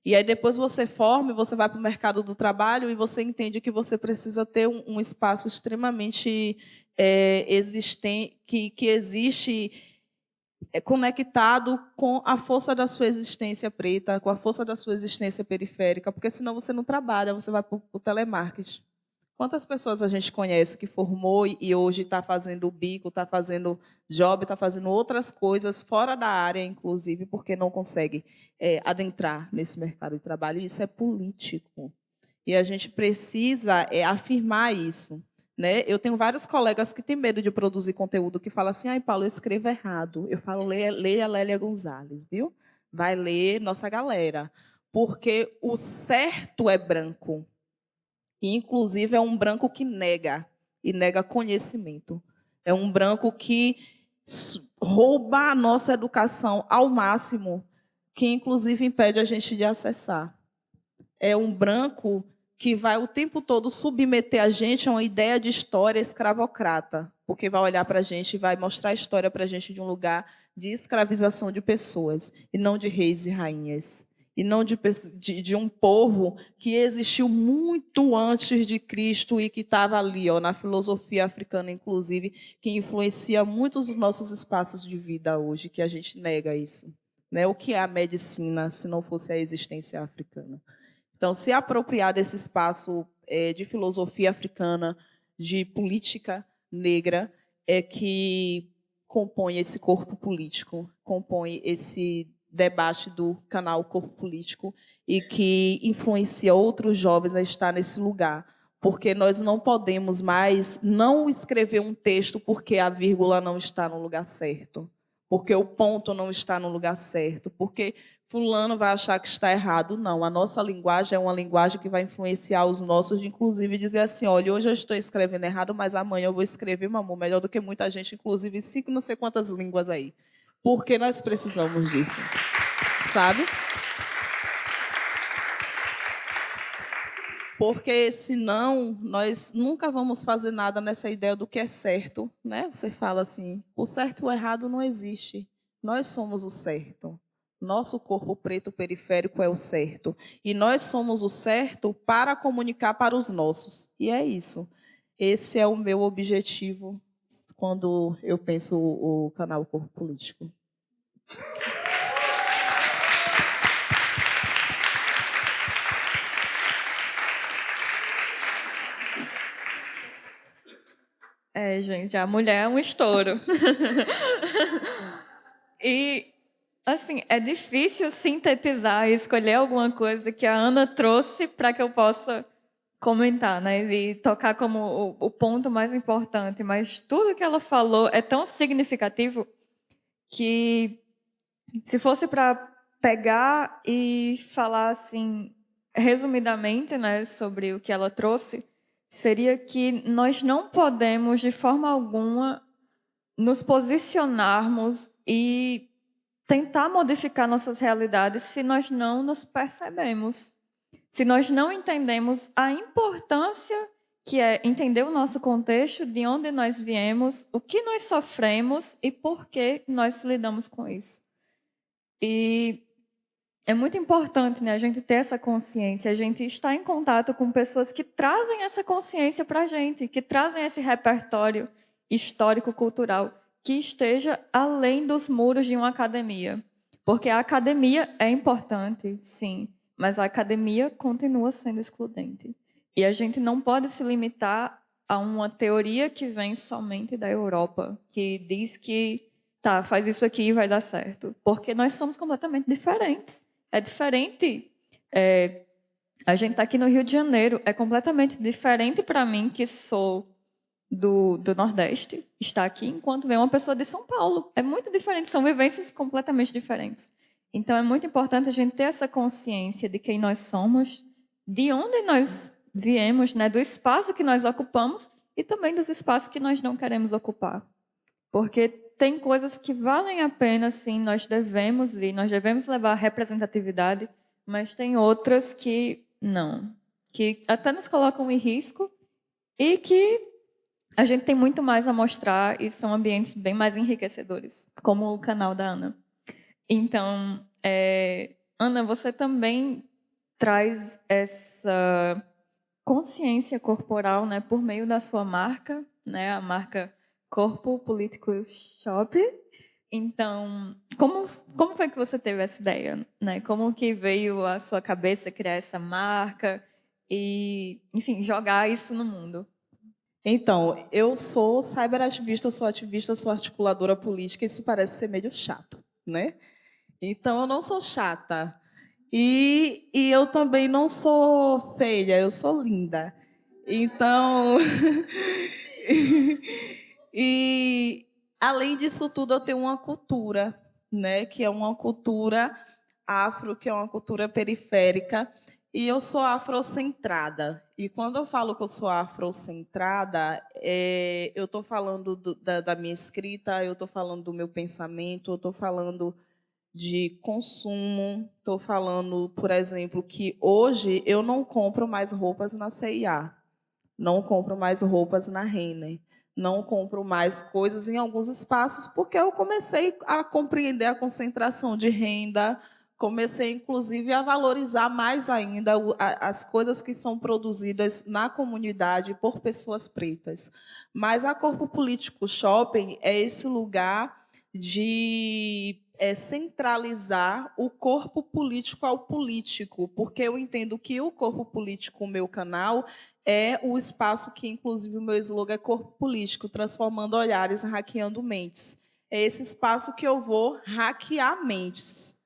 E aí depois você forma, você vai para o mercado do trabalho e você entende que você precisa ter um espaço extremamente existente, que existe conectado com a força da sua existência preta, com a força da sua existência periférica, porque senão você não trabalha, você vai para o telemarketing. Quantas pessoas a gente conhece que formou e hoje está fazendo bico, está fazendo job, está fazendo outras coisas fora da área, inclusive, porque não consegue adentrar nesse mercado de trabalho? Isso é político. E a gente precisa afirmar isso. Né? Eu tenho vários colegas que têm medo de produzir conteúdo, que falam assim: ai, Paulo, eu escrevo errado. Eu falo, leia Lélia Gonzalez, viu? Vai ler nossa galera. Porque o certo é branco. E, inclusive, é um branco que nega, e nega conhecimento. É um branco que rouba a nossa educação ao máximo, que, inclusive, impede a gente de acessar. É um branco que vai o tempo todo submeter a gente a uma ideia de história escravocrata, porque vai olhar para a gente e vai mostrar a história para a gente de um lugar de escravização de pessoas, e não de reis e rainhas, e não de um povo que existiu muito antes de Cristo e que estava ali, na filosofia africana, inclusive, que influencia muitos dos nossos espaços de vida hoje, que a gente nega isso. Né? O que é a medicina se não fosse a existência africana? Então, se apropriar desse espaço de filosofia africana, de política negra, é que compõe esse corpo político, compõe esse debate do canal Corpo Político e que influencia outros jovens a estar nesse lugar. Porque nós não podemos mais não escrever um texto porque a vírgula não está no lugar certo, porque o ponto não está no lugar certo, porque fulano vai achar que está errado. Não, a nossa linguagem é uma linguagem que vai influenciar os nossos, de inclusive dizer assim: olha, hoje eu estou escrevendo errado, mas amanhã eu vou escrever, meu amor, melhor do que muita gente, inclusive 5 não sei quantas línguas aí. Porque nós precisamos disso, sabe? Porque, senão, nós nunca vamos fazer nada nessa ideia do que é certo. Né? Você fala assim, o certo e o errado não existe. Nós somos o certo. Nosso corpo preto periférico é o certo. E nós somos o certo para comunicar para os nossos. E é isso. Esse é o meu objetivo quando eu penso o canal Corpo Político.
Gente, a mulher é um estouro. E, assim, é difícil sintetizar e escolher alguma coisa que a Ana trouxe para que eu possa comentar, né? E tocar como o ponto mais importante. Mas tudo que ela falou é tão significativo que, se fosse para pegar e falar, assim, resumidamente, né, sobre o que ela trouxe, seria que nós não podemos, de forma alguma, nos posicionarmos e tentar modificar nossas realidades se nós não nos percebemos, se nós não entendemos a importância que é entender o nosso contexto, de onde nós viemos, o que nós sofremos e por que nós lidamos com isso. E é muito importante, né, a gente ter essa consciência, a gente estar em contato com pessoas que trazem essa consciência para a gente, que trazem esse repertório histórico-cultural que esteja além dos muros de uma academia. Porque a academia é importante, sim, mas a academia continua sendo excludente. E a gente não pode se limitar a uma teoria que vem somente da Europa, que diz que, tá, faz isso aqui e vai dar certo. Porque nós somos completamente diferentes. É diferente. A gente está aqui no Rio de Janeiro. É completamente diferente para mim, que sou do Nordeste, estar aqui, enquanto vem uma pessoa de São Paulo. É muito diferente. São vivências completamente diferentes. Então, é muito importante a gente ter essa consciência de quem nós somos, de onde nós viemos, né, do espaço que nós ocupamos e também dos espaços que nós não queremos ocupar. Porque tem coisas que valem a pena, sim, nós devemos levar representatividade, mas tem outras que não, que até nos colocam em risco e que a gente tem muito mais a mostrar e são ambientes bem mais enriquecedores, como o canal da Ana. Então, Ana, você também traz essa consciência corporal, né, por meio da sua marca, né, a marca Corpo Político Shop. Então, como foi que você teve essa ideia, né? Como que veio à sua cabeça criar essa marca e, enfim, jogar isso no mundo?
Então, eu sou cyberativista, sou ativista, sou articuladora política, isso parece ser meio chato, né? Então, eu não sou chata. E eu também não sou feia, eu sou linda. Então, e além disso tudo, eu tenho uma cultura, né, que é uma cultura afro, que é uma cultura periférica, e eu sou afrocentrada. E quando eu falo que eu sou afrocentrada, eu estou falando da minha escrita, eu estou falando do meu pensamento, eu estou falando de consumo, estou falando, por exemplo, que hoje eu não compro mais roupas na C&A, não compro mais roupas na Renner, não compro mais coisas em alguns espaços, porque eu comecei a compreender a concentração de renda, comecei, inclusive, a valorizar mais ainda as coisas que são produzidas na comunidade por pessoas pretas. Mas a Corpo Político Shopping é esse lugar de centralizar o corpo político ao político, porque eu entendo que o corpo político, o meu canal, é o espaço que, inclusive, o meu slogan é Corpo Político, transformando olhares, hackeando mentes. É esse espaço que eu vou hackear mentes.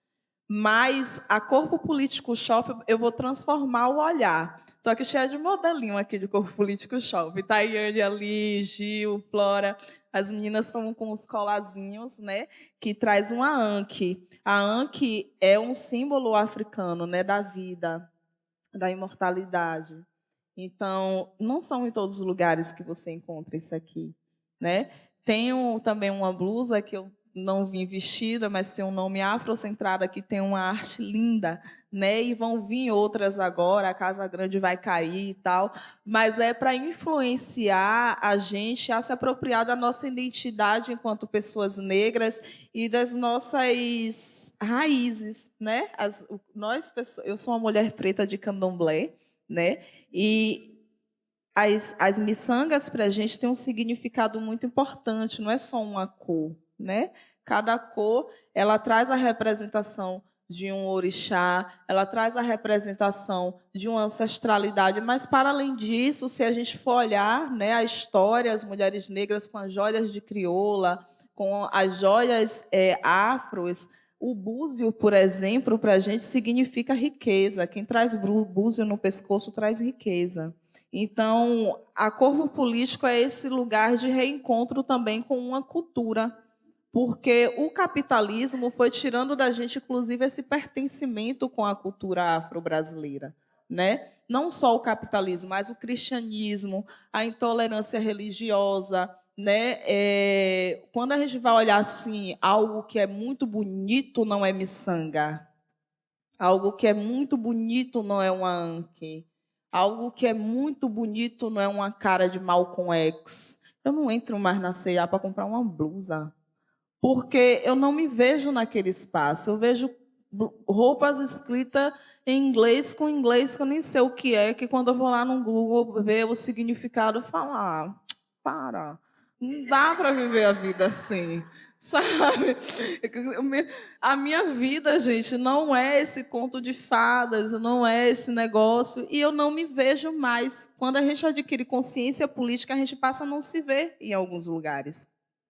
Mas a Corpo Político Shopping, eu vou transformar o olhar. Estou aqui cheia de modelinho aqui de Corpo Político Shopping. Tayane ali, Gil, Flora. As meninas estão com os colazinhos, né, que traz uma anque. A anque é um símbolo africano, né, da vida, da imortalidade. Então, não são em todos os lugares que você encontra isso aqui, né? Tenho também uma blusa que eu não vim vestida, mas tem um nome afrocentrada, que tem uma arte linda, né? E vão vir outras agora, a Casa Grande vai cair e tal, mas é para influenciar a gente a se apropriar da nossa identidade enquanto pessoas negras e das nossas raízes, né? Eu sou uma mulher preta de candomblé, né? E as miçangas para a gente tem um significado muito importante, não é só uma cor, né? Cada cor ela traz a representação de um orixá, ela traz a representação de uma ancestralidade, mas para além disso, se a gente for olhar, né, a história, as mulheres negras com as joias de crioula, com as joias afros. O búzio, por exemplo, para a gente significa riqueza. Quem traz búzio no pescoço traz riqueza. Então, a corpo político é esse lugar de reencontro também com uma cultura, porque o capitalismo foi tirando da gente, inclusive, esse pertencimento com a cultura afro-brasileira, né? Não só o capitalismo, mas o cristianismo, a intolerância religiosa, né? Quando a gente vai olhar assim, algo que é muito bonito não é miçanga, algo que é muito bonito não é uma anque, algo que é muito bonito não é uma cara de Malcolm X. Eu não entro mais na C&A para comprar uma blusa, porque eu não me vejo naquele espaço. Eu vejo roupas escritas em inglês com inglês que eu nem sei o que é, que quando eu vou lá no Google ver o significado, eu falo, para, não dá para viver a vida assim, sabe? A minha vida, gente, não é esse conto de fadas, não é esse negócio, e eu não me vejo mais. Quando a gente adquire consciência política, a gente passa a não se ver em alguns lugares,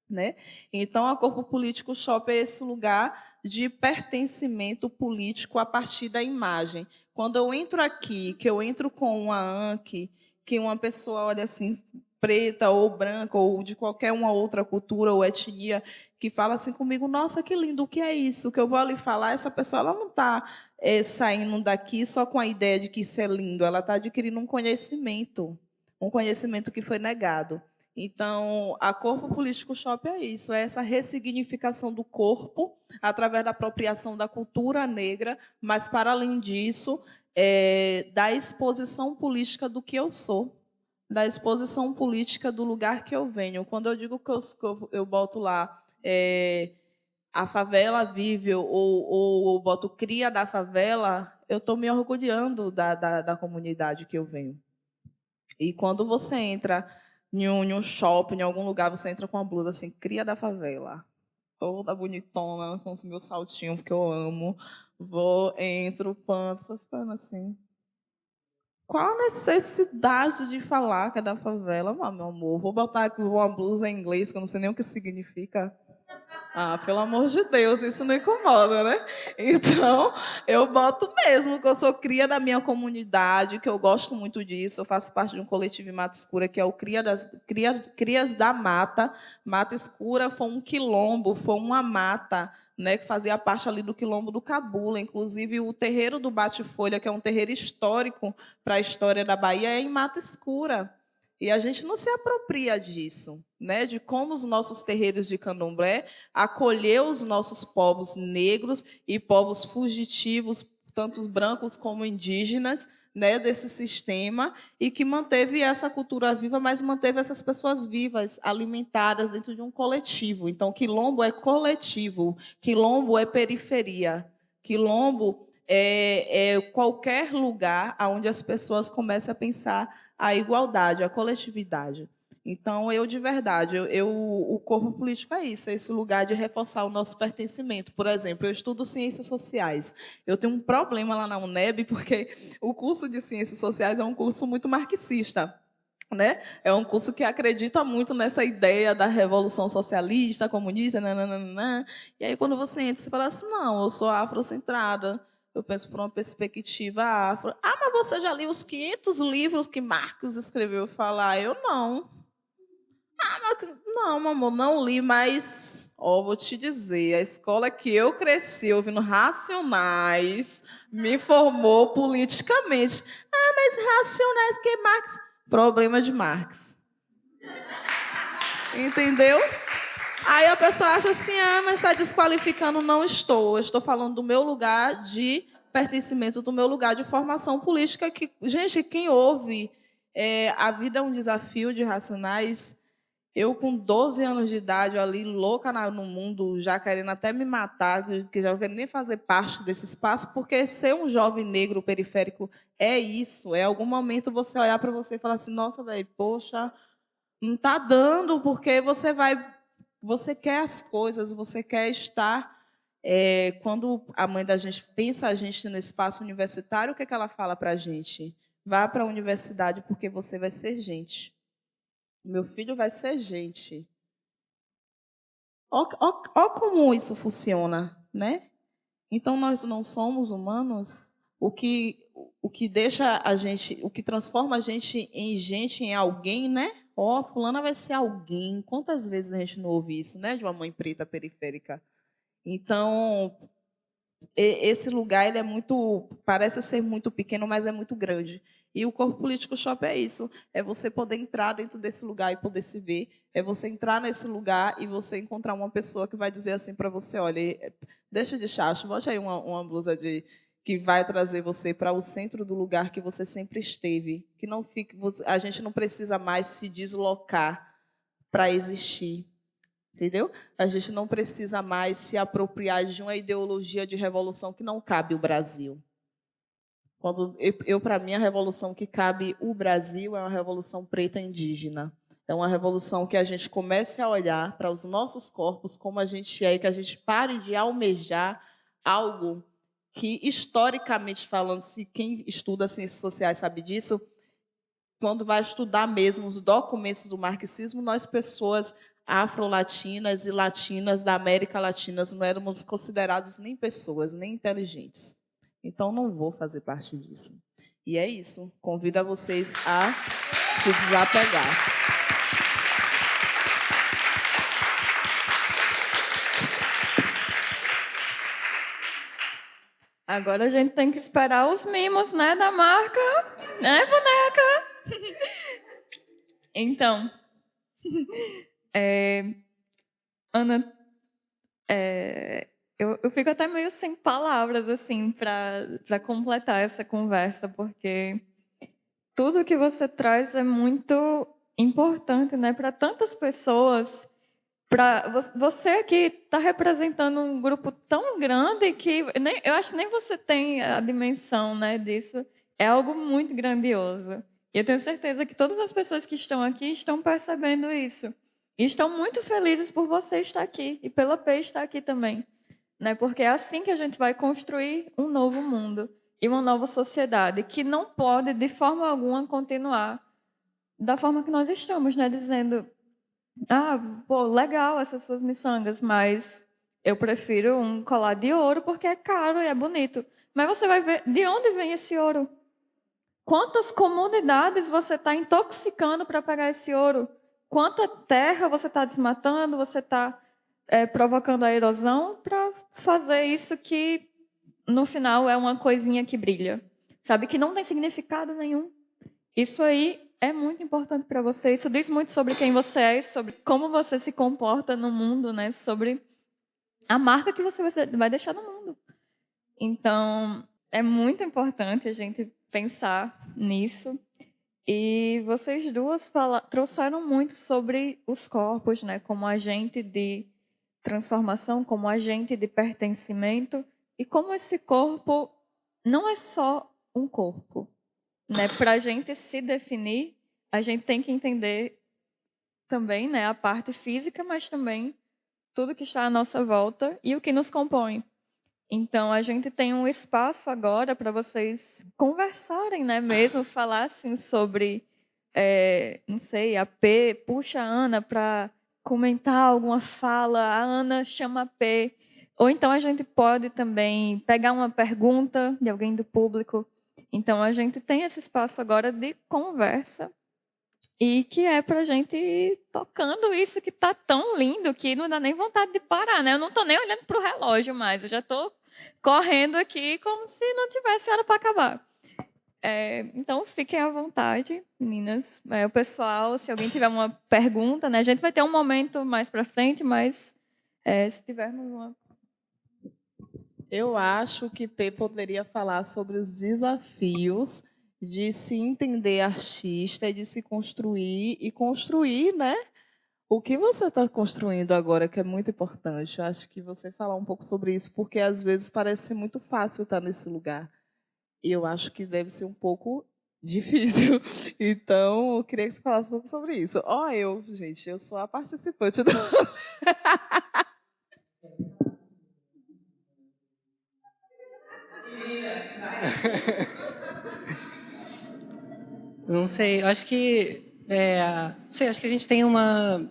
né? Então, a Corpo Político Shop é esse lugar de pertencimento político a partir da imagem. Quando eu entro aqui, que eu entro com uma anque, que uma pessoa olha assim, preta ou branca, ou de qualquer uma outra cultura ou etnia, que fala assim comigo, nossa, que lindo, o que é isso? Que eu vou ali falar, essa pessoa ela não está saindo daqui só com a ideia de que isso é lindo, ela está adquirindo um conhecimento que foi negado. Então, a Corpo Político Shop é isso, é essa ressignificação do corpo através da apropriação da cultura negra, mas, para além disso, da exposição política do que eu sou, da exposição política do lugar que eu venho. Quando eu digo que eu boto lá a favela vive ou boto cria da favela, eu estou me orgulhando da comunidade que eu venho. E quando você entra em um shopping, em algum lugar, você entra com uma blusa assim, cria da favela, toda bonitona, com os meus saltinhos, porque eu amo. Entro, pã, a pessoa ficando assim. Qual a necessidade de falar que é da favela? Meu amor, vou botar aqui uma blusa em inglês, que eu não sei nem o que significa. Pelo amor de Deus, isso não incomoda, né? Então, eu boto mesmo, que eu sou cria da minha comunidade, que eu gosto muito disso. Eu faço parte de um coletivo em Mata Escura, que é o Crias da Mata. Mata Escura foi um quilombo, foi uma mata, né, que fazia parte ali do quilombo do Cabula. Inclusive, o terreiro do Bate-Folha, que é um terreiro histórico para a história da Bahia, é em Mata Escura. E a gente não se apropria disso, né? De como os nossos terreiros de candomblé acolheu os nossos povos negros e povos fugitivos, tanto brancos como indígenas, né? Desse sistema, e que manteve essa cultura viva, mas manteve essas pessoas vivas, alimentadas dentro de um coletivo. Então, quilombo é coletivo, quilombo é periferia, quilombo é qualquer lugar onde as pessoas comecem a pensar a igualdade, a coletividade. Então, de verdade, o corpo político é isso, é esse lugar de reforçar o nosso pertencimento. Por exemplo, eu estudo ciências sociais. Eu tenho um problema lá na UNEB, porque o curso de ciências sociais é um curso muito marxista, né? É um curso que acredita muito nessa ideia da revolução socialista, comunista, nananana. E aí, quando você entra, você fala assim, não, eu sou afrocentrada, eu penso por uma perspectiva afro. Mas você já leu os 500 livros que Marx escreveu? Falar, eu não. Não, meu amor, não li, mas vou te dizer, a escola que eu cresci ouvindo Racionais me formou politicamente. Mas Racionais que Marx? Problema de Marx. Entendeu? Aí a pessoa acha assim, mas está desqualificando. Não estou. Eu estou falando do meu lugar de pertencimento, do meu lugar de formação política. Que, gente, quem ouve A Vida é um Desafio de Racionais, eu com 12 anos de idade, ali louca no mundo, já querendo até me matar, que já não quero nem fazer parte desse espaço, porque ser um jovem negro periférico é isso. É algum momento você olhar para você e falar assim, nossa, velho, poxa, não está dando, porque você quer as coisas, você quer estar. Quando a mãe da gente pensa a gente no espaço universitário, o que ela fala para a gente? Vá para a universidade porque você vai ser gente. Meu filho vai ser gente. Ó como isso funciona, né? Então, nós não somos humanos. O que deixa a gente, o que transforma a gente, em alguém, né? Ó, fulana vai ser alguém. Quantas vezes a gente não ouve isso, né? De uma mãe preta periférica. Então, esse lugar ele é muito, parece ser muito pequeno, mas é muito grande. E o corpo político shop é isso, é você poder entrar dentro desse lugar e poder se ver, é você entrar nesse lugar e você encontrar uma pessoa que vai dizer assim para você, olha, deixa de chacho, bote aí uma blusa que vai trazer você para o centro do lugar que você sempre esteve, que não fique, a gente não precisa mais se deslocar para existir. Entendeu? A gente não precisa mais se apropriar de uma ideologia de revolução que não cabe o Brasil. Quando para mim, a revolução que cabe o Brasil é uma revolução preta indígena. É uma revolução que a gente comece a olhar para os nossos corpos como a gente é e que a gente pare de almejar algo que, historicamente falando, se quem estuda ciências sociais sabe disso, quando vai estudar mesmo os documentos do marxismo, nós, pessoas afro-latinas e latinas da América Latina, não éramos considerados nem pessoas, nem inteligentes. Então, não vou fazer parte disso. E é isso. Convido a vocês a se desapegar.
Agora a gente tem que esperar os mimos, né, da marca, né, boneca? Então, Ana, eu fico até meio sem palavras assim para completar essa conversa, porque tudo que você traz é muito importante, né, para tantas pessoas. Para você aqui está representando um grupo tão grande que eu acho que nem você tem a dimensão, né, disso. É algo muito grandioso. E eu tenho certeza que todas as pessoas que estão aqui estão percebendo isso. E estão muito felizes por você estar aqui e pela P estar aqui também, né? Porque é assim que a gente vai construir um novo mundo e uma nova sociedade que não pode de forma alguma continuar da forma que nós estamos, né, dizendo: ah, pô, legal essas suas miçangas, mas eu prefiro um colar de ouro porque é caro e é bonito. Mas você vai ver de onde vem esse ouro. Quantas comunidades você está intoxicando para pegar esse ouro? Quanta terra você está desmatando, você está provocando a erosão para fazer isso que, no final, é uma coisinha que brilha. Sabe, que não tem significado nenhum. Isso aí é muito importante para você. Isso diz muito sobre quem você é, sobre como você se comporta no mundo, né? Sobre a marca que você vai deixar no mundo. Então, é muito importante a gente pensar nisso. E vocês duas trouxeram muito sobre os corpos, né? Como agente de transformação, como agente de pertencimento. E como esse corpo não é só um corpo. Né? Para a gente se definir, a gente tem que entender também, né, a parte física, mas também tudo que está à nossa volta e o que nos compõe. Então, a gente tem um espaço agora para vocês conversarem, né, mesmo falassem sobre, não sei, a P, puxa a Ana para comentar alguma fala, a Ana chama a P. Ou então a gente pode também pegar uma pergunta de alguém do público. Então, a gente tem esse espaço agora de conversa e que é para a gente ir tocando isso que está tão lindo que não dá nem vontade de parar, né? Eu não estou nem olhando para o relógio mais, eu já estou correndo aqui como se não tivesse hora para acabar. Então, fiquem à vontade, meninas. O pessoal, se alguém tiver uma pergunta, né? A gente vai ter um momento mais para frente, mas se tivermos uma...
Eu acho que P poderia falar sobre os desafios de se entender artista e de se construir, né? O que você está construindo agora, que é muito importante. Eu acho que você falar um pouco sobre isso, porque às vezes parece ser muito fácil estar nesse lugar. E eu acho que deve ser um pouco difícil. Então, eu queria que você falasse um pouco sobre isso. Gente, eu sou a participante do...
Não sei, acho que não sei, acho que a gente tem uma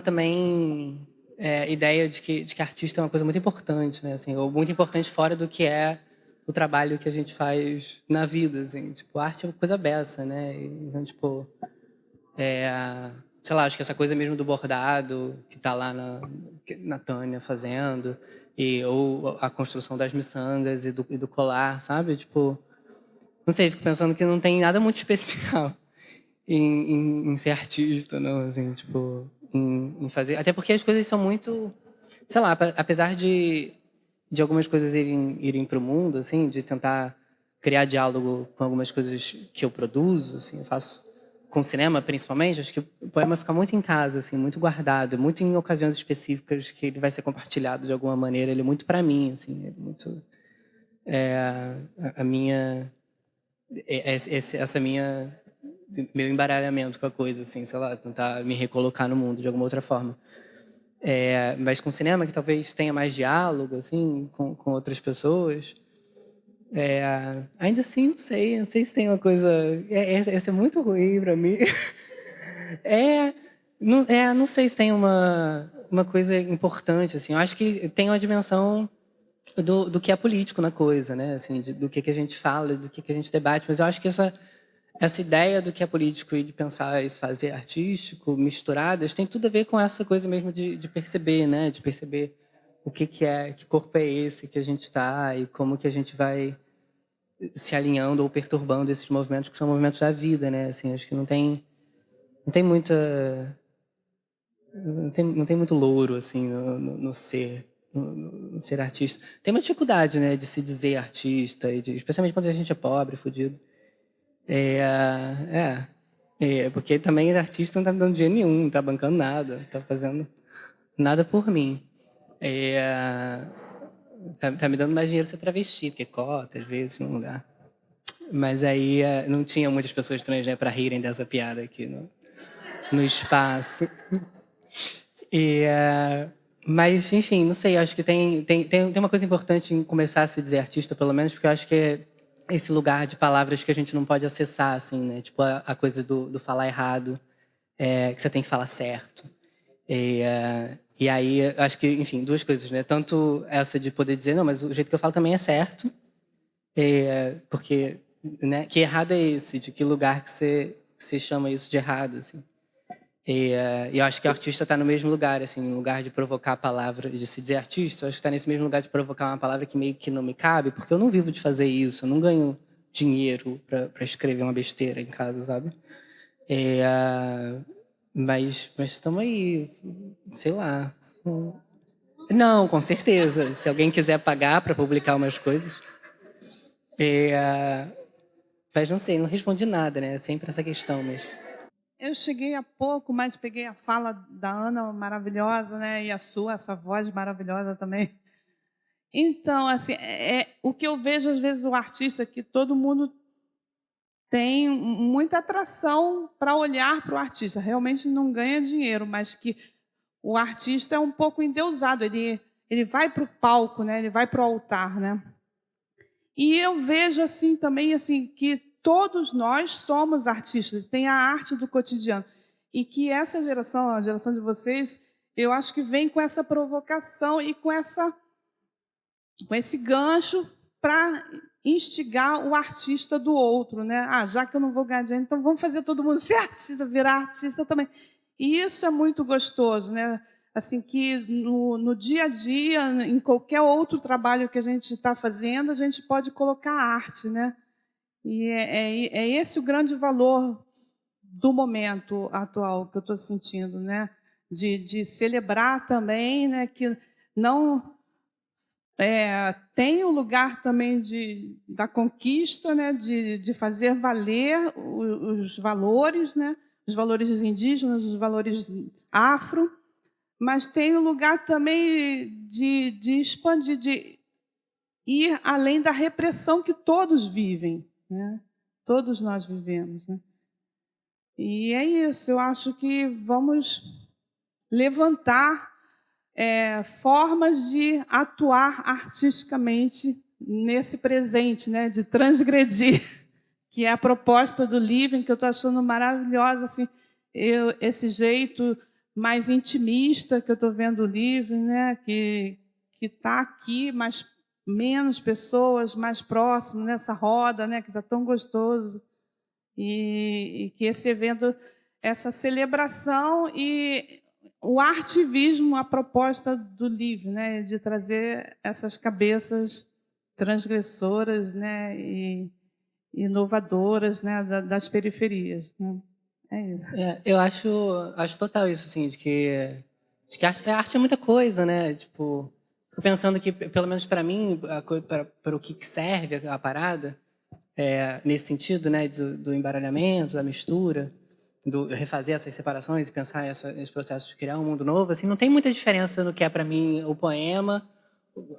também ideia de que artista é uma coisa muito importante, né? Assim, ou muito importante fora do que é o trabalho que a gente faz na vida, assim. Tipo, arte é uma coisa beça, né? Então, tipo, sei lá, acho que essa coisa mesmo do bordado que tá lá na Tânia fazendo, ou a construção das miçangas e do colar, sabe? Tipo, não sei, fico pensando que não tem nada muito especial em ser artista, não, assim, tipo, em fazer. Até porque as coisas são muito, sei lá, apesar de algumas coisas irem para o mundo, assim, de tentar criar diálogo com algumas coisas que eu produzo, assim, eu faço com cinema, principalmente, acho que o poema fica muito em casa, assim, muito guardado, muito em ocasiões específicas que ele vai ser compartilhado de alguma maneira, ele é muito para mim, assim, é muito a minha essa minha meu embaralhamento com a coisa, assim, sei lá, tentar me recolocar no mundo de alguma outra forma. Mas com cinema, que talvez tenha mais diálogo, assim, com outras pessoas, ainda assim, não sei se tem uma coisa... Essa é muito ruim para mim. Não sei se tem uma coisa importante, assim. Eu acho que tem uma dimensão do que é político na coisa, né? Assim, do que a gente fala, do que a gente debate. Mas eu acho que essa ideia do que é político e de pensar esse fazer artístico misturadas tem tudo a ver com essa coisa mesmo de perceber, né? De perceber o que é, que corpo é esse que a gente está e como que a gente vai se alinhando ou perturbando esses movimentos que são movimentos da vida, né? Assim, acho que não tem muita... Não tem muito louro, assim, no ser... No ser artista. Tem uma dificuldade, né, de se dizer artista, especialmente quando a gente é pobre, fudido. Porque também artista não tá me dando dinheiro nenhum, não tá bancando nada, não tá fazendo nada por mim. Tá me dando mais dinheiro ser travesti, porque cota, às vezes, num lugar. Mas aí não tinha muitas pessoas trans, né, para rirem dessa piada aqui no espaço. Mas, enfim, não sei, acho que tem uma coisa importante em começar a se dizer artista, pelo menos, porque eu acho que é esse lugar de palavras que a gente não pode acessar, assim, né? Tipo, a coisa do falar errado, que você tem que falar certo. E aí, eu acho que, enfim, duas coisas, né? Tanto essa de poder dizer, não, mas o jeito que eu falo também é certo, porque, né, que errado é esse? De que lugar que você chama isso de errado, assim? E eu acho que o artista está no mesmo lugar, assim, no lugar de provocar a palavra, de se dizer artista, eu acho que está nesse mesmo lugar de provocar uma palavra que meio que não me cabe, porque eu não vivo de fazer isso, eu não ganho dinheiro para escrever uma besteira em casa, sabe? Mas estamos aí, sei lá. Não, com certeza. Se alguém quiser pagar para publicar umas coisas. Mas não sei, não respondi nada, né? Sempre essa questão, mas...
Eu cheguei há pouco, mas peguei a fala da Ana maravilhosa, né? E a sua, essa voz maravilhosa também. Então, assim, o que eu vejo às vezes o artista é que todo mundo tem muita atração para olhar para o artista. Realmente não ganha dinheiro, mas que o artista é um pouco endeusado. Ele vai para o palco, né? Ele vai para o altar, né? E eu vejo assim também assim que todos nós somos artistas, tem a arte do cotidiano. E que essa geração, a geração de vocês, eu acho que vem com essa provocação e com esse gancho para instigar o artista do outro, né? Já que eu não vou ganhar dinheiro, então vamos fazer todo mundo ser artista, virar artista também. E isso é muito gostoso, né? Assim, que no dia a dia, em qualquer outro trabalho que a gente está fazendo, a gente pode colocar arte, né? E é esse o grande valor do momento atual que eu estou sentindo, né? De celebrar também, né? Que não tem o lugar também da conquista, né? De fazer valer os valores, né? Os valores indígenas, os valores afro, mas tem o lugar também de expandir, de ir além da repressão que todos vivem. Né? Todos nós vivemos. Né? E é isso, eu acho que vamos levantar formas de atuar artisticamente nesse presente, né? De transgredir, que é a proposta do Living, que eu estou achando maravilhosa, assim, esse jeito mais intimista que eu estou vendo o livro, né? Que está aqui, mas menos pessoas, mais próximo nessa roda, né? Que está tão gostoso. E que esse evento, essa celebração e o artivismo, a proposta do livro, né? De trazer essas cabeças transgressoras, né? E inovadoras, né? Das periferias, né? É isso.
Eu acho total isso, assim, de que arte é muita coisa, né? Tipo, fico pensando que, pelo menos para mim, para o que serve a parada, nesse sentido, né, do embaralhamento, da mistura, do refazer essas separações e pensar esse processo de criar um mundo novo, assim, não tem muita diferença no que é para mim o poema,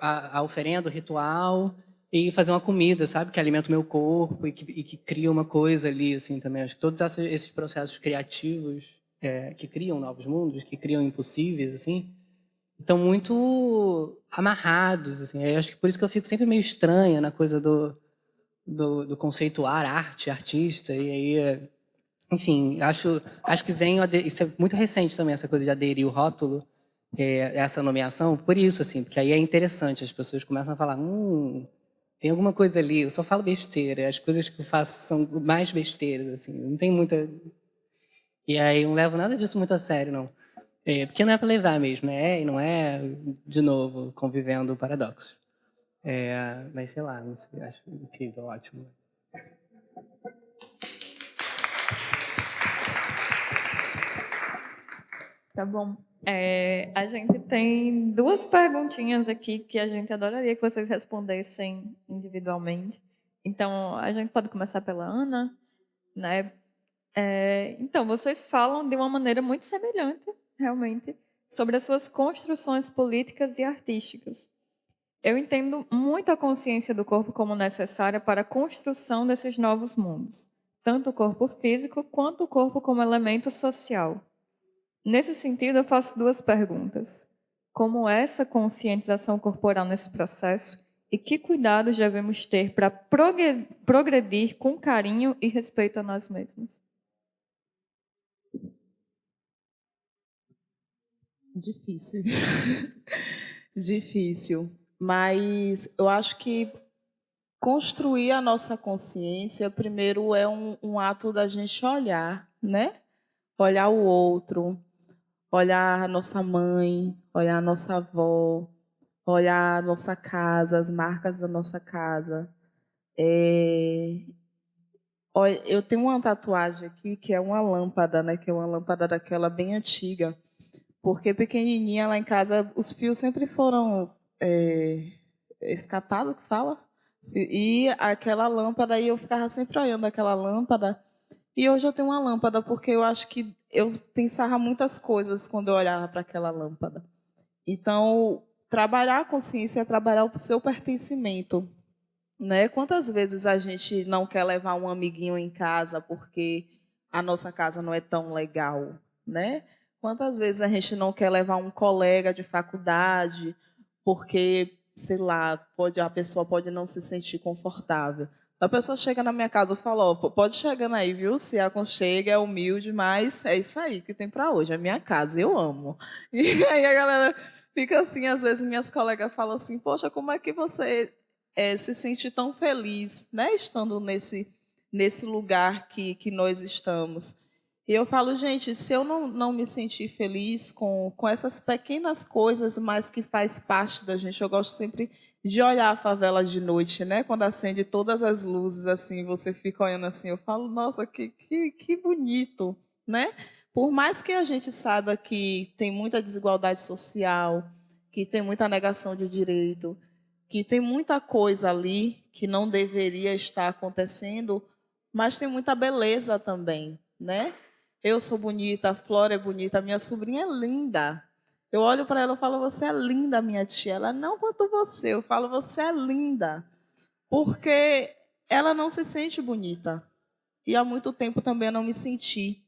a oferenda, o ritual e fazer uma comida, sabe, que alimenta o meu corpo e que cria uma coisa ali, assim, também. Acho que todos esses processos criativos que criam novos mundos, que criam impossíveis, assim, estão muito amarrados, assim. Eu acho que por isso que eu fico sempre meio estranha na coisa do conceituar arte, artista, e aí, enfim, acho que isso é muito recente também, essa coisa de aderir o rótulo, essa nomeação, por isso, assim, porque aí é interessante, as pessoas começam a falar, tem alguma coisa ali, eu só falo besteira, as coisas que eu faço são mais besteiras, assim, não tem muita... E aí eu não levo nada disso muito a sério, não. Porque não é para levar mesmo, né? E não é, de novo, convivendo o paradoxo. Mas sei lá, não sei, acho incrível, ótimo.
Tá bom. A gente tem 2 perguntinhas aqui que a gente adoraria que vocês respondessem individualmente. Então, a gente pode começar pela Ana, né? Então, vocês falam de uma maneira muito semelhante, realmente, sobre as suas construções políticas e artísticas. Eu entendo muito a consciência do corpo como necessária para a construção desses novos mundos, tanto o corpo físico quanto o corpo como elemento social. Nesse sentido, eu faço 2 perguntas. Como é essa conscientização corporal nesse processo e que cuidados devemos ter para progredir com carinho e respeito a nós mesmos?
Difícil. Difícil. Mas eu acho que construir a nossa consciência, primeiro, é um ato da gente olhar, né? Olhar o outro, olhar a nossa mãe, olhar a nossa avó, olhar a nossa casa, as marcas da nossa casa. Eu tenho uma tatuagem aqui que é uma lâmpada, né? Que é uma lâmpada daquela bem antiga. Porque pequenininha lá em casa, os fios sempre foram escapados, que fala? E aquela lâmpada, aí eu ficava sempre olhando aquela lâmpada. E hoje eu tenho uma lâmpada, porque eu acho que eu pensava muitas coisas quando eu olhava para aquela lâmpada. Então, trabalhar a consciência é trabalhar o seu pertencimento. Né? Quantas vezes a gente não quer levar um amiguinho em casa porque a nossa casa não é tão legal, né? Quantas vezes a gente não quer levar um colega de faculdade porque, sei lá, a pessoa pode não se sentir confortável. A pessoa chega na minha casa e fala, ó, pode chegando aí, viu? Se aconchega, é humilde, mas é isso aí que tem para hoje, é minha casa, eu amo. E aí a galera fica assim, às vezes minhas colegas falam assim, poxa, como é que você se sente tão feliz, né, estando nesse lugar que nós estamos? E eu falo, gente, se eu não me sentir feliz com essas pequenas coisas, mas que faz parte da gente, eu gosto sempre de olhar a favela de noite, né? Quando acende todas as luzes, assim, você fica olhando assim, eu falo, nossa, que bonito, né? Por mais que a gente saiba que tem muita desigualdade social, que tem muita negação de direito, que tem muita coisa ali que não deveria estar acontecendo, mas tem muita beleza também, né? Eu sou bonita, a Flora é bonita, a minha sobrinha é linda. Eu olho para ela e falo, você é linda, minha tia. Ela, não quanto você. Eu falo, você é linda. Porque ela não se sente bonita. E há muito tempo também eu não me senti.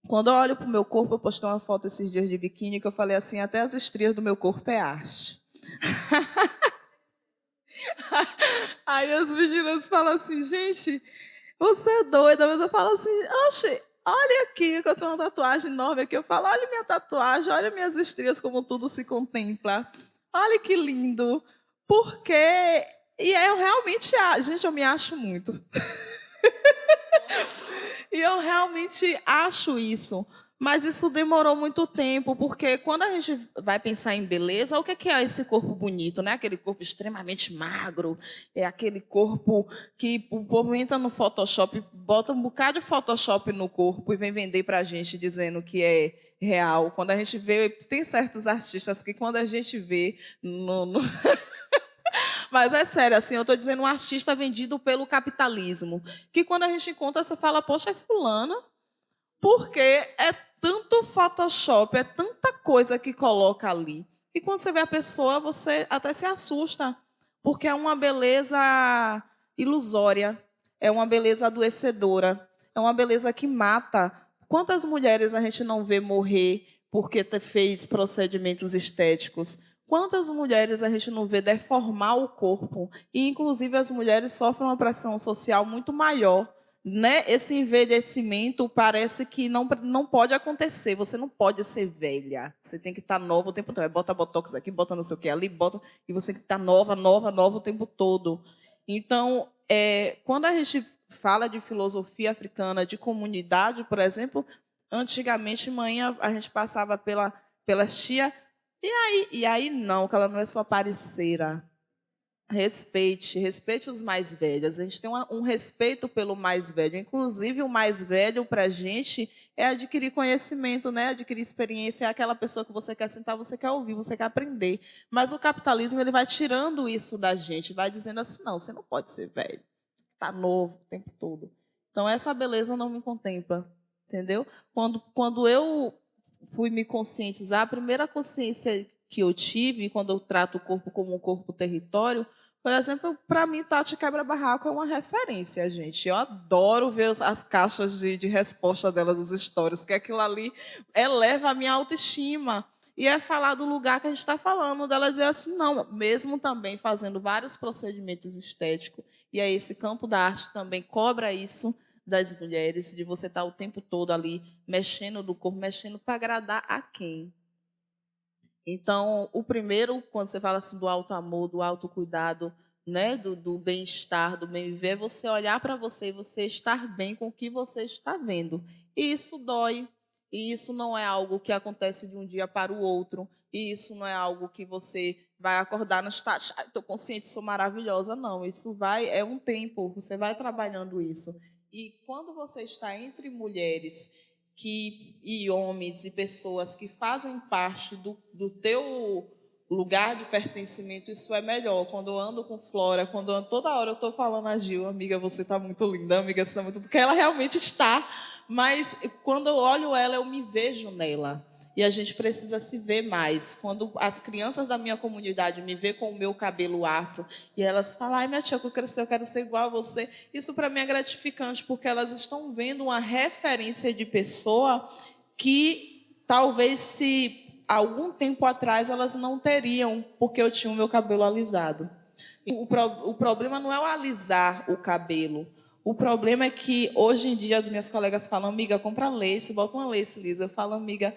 Quando eu olho para o meu corpo, eu postei uma foto esses dias de biquíni que eu falei assim, até as estrias do meu corpo é arte. Aí as meninas falam assim, gente, você é doida. Mas eu falo assim, oxe, olha aqui que eu tenho uma tatuagem enorme aqui. Eu falo, olha minha tatuagem, olha minhas estrias, como tudo se contempla. Olha que lindo. Porque... E eu realmente... Gente, eu me acho muito. E eu realmente acho isso. Mas isso demorou muito tempo, porque quando a gente vai pensar em beleza, o que é esse corpo bonito, né? Aquele corpo extremamente magro, é aquele corpo que o povo entra no Photoshop, bota um bocado de Photoshop no corpo e vem vender pra gente dizendo que é real. Quando a gente vê, tem certos artistas que quando a gente vê Mas é sério, assim, eu estou dizendo um artista vendido pelo capitalismo, que quando a gente encontra, você fala, poxa, é fulana, porque é tanto Photoshop, é tanta coisa que coloca ali. E quando você vê a pessoa, você até se assusta, porque é uma beleza ilusória, é uma beleza adoecedora, é uma beleza que mata. Quantas mulheres a gente não vê morrer porque fez procedimentos estéticos? Quantas mulheres a gente não vê deformar o corpo? E, inclusive, as mulheres sofrem uma pressão social muito maior, né? Esse envelhecimento parece que não pode acontecer. Você não pode ser velha. Você tem que estar nova o tempo todo. Bota botox aqui, bota não sei o que ali, bota... E você tem que estar nova o tempo todo. Então, quando a gente fala de filosofia africana, de comunidade, por exemplo, antigamente, manhã, a gente passava pela tia, e aí não, que ela não é sua parceira. Respeite os mais velhos. A gente tem um respeito pelo mais velho. Inclusive, o mais velho, para a gente, é adquirir conhecimento, né? Adquirir experiência. É aquela pessoa que você quer sentar, você quer ouvir, você quer aprender. Mas o capitalismo ele vai tirando isso da gente, vai dizendo assim, não, você não pode ser velho. Está novo o tempo todo. Então, essa beleza não me contempla, entendeu? Quando eu fui me conscientizar, a primeira consciência que eu tive, quando eu trato o corpo como um corpo território, por exemplo, para mim, Tati Quebra-Barraco é uma referência, gente. Eu adoro ver as caixas de resposta dela dos stories, porque aquilo ali eleva a minha autoestima. E é falar do lugar que a gente está falando, dela dizer assim, não, mesmo também fazendo vários procedimentos estéticos, e aí esse campo da arte também cobra isso das mulheres, de você estar o tempo todo ali mexendo do corpo, mexendo para agradar a quem? Então, o primeiro, quando você fala assim do auto-amor, do autocuidado, né, do bem-estar, do bem-viver, é você olhar para você e você estar bem com o que você está vendo. E isso dói. E isso não é algo que acontece de um dia para o outro. E isso não é algo que você vai acordar no estágio, estou consciente, sou maravilhosa. Não, isso é um tempo, você vai trabalhando isso. E quando você está entre mulheres e homens e pessoas que fazem parte do teu lugar de pertencimento, isso é melhor. Quando eu ando com Flora, toda hora eu estou falando a Gil, amiga, você está muito linda, amiga, você está muito... Porque ela realmente está, mas quando eu olho ela, eu me vejo nela. E a gente precisa se ver mais. Quando as crianças da minha comunidade me veem com o meu cabelo afro e elas falam, ai, minha tia, que eu cresci, eu quero ser igual a você. Isso para mim é gratificante, porque elas estão vendo uma referência de pessoa que talvez se algum tempo atrás elas não teriam, porque eu tinha o meu cabelo alisado. O problema não é o alisar o cabelo. O problema é que hoje em dia as minhas colegas falam, amiga, compra lace, bota uma lace lisa. Eu falo, amiga,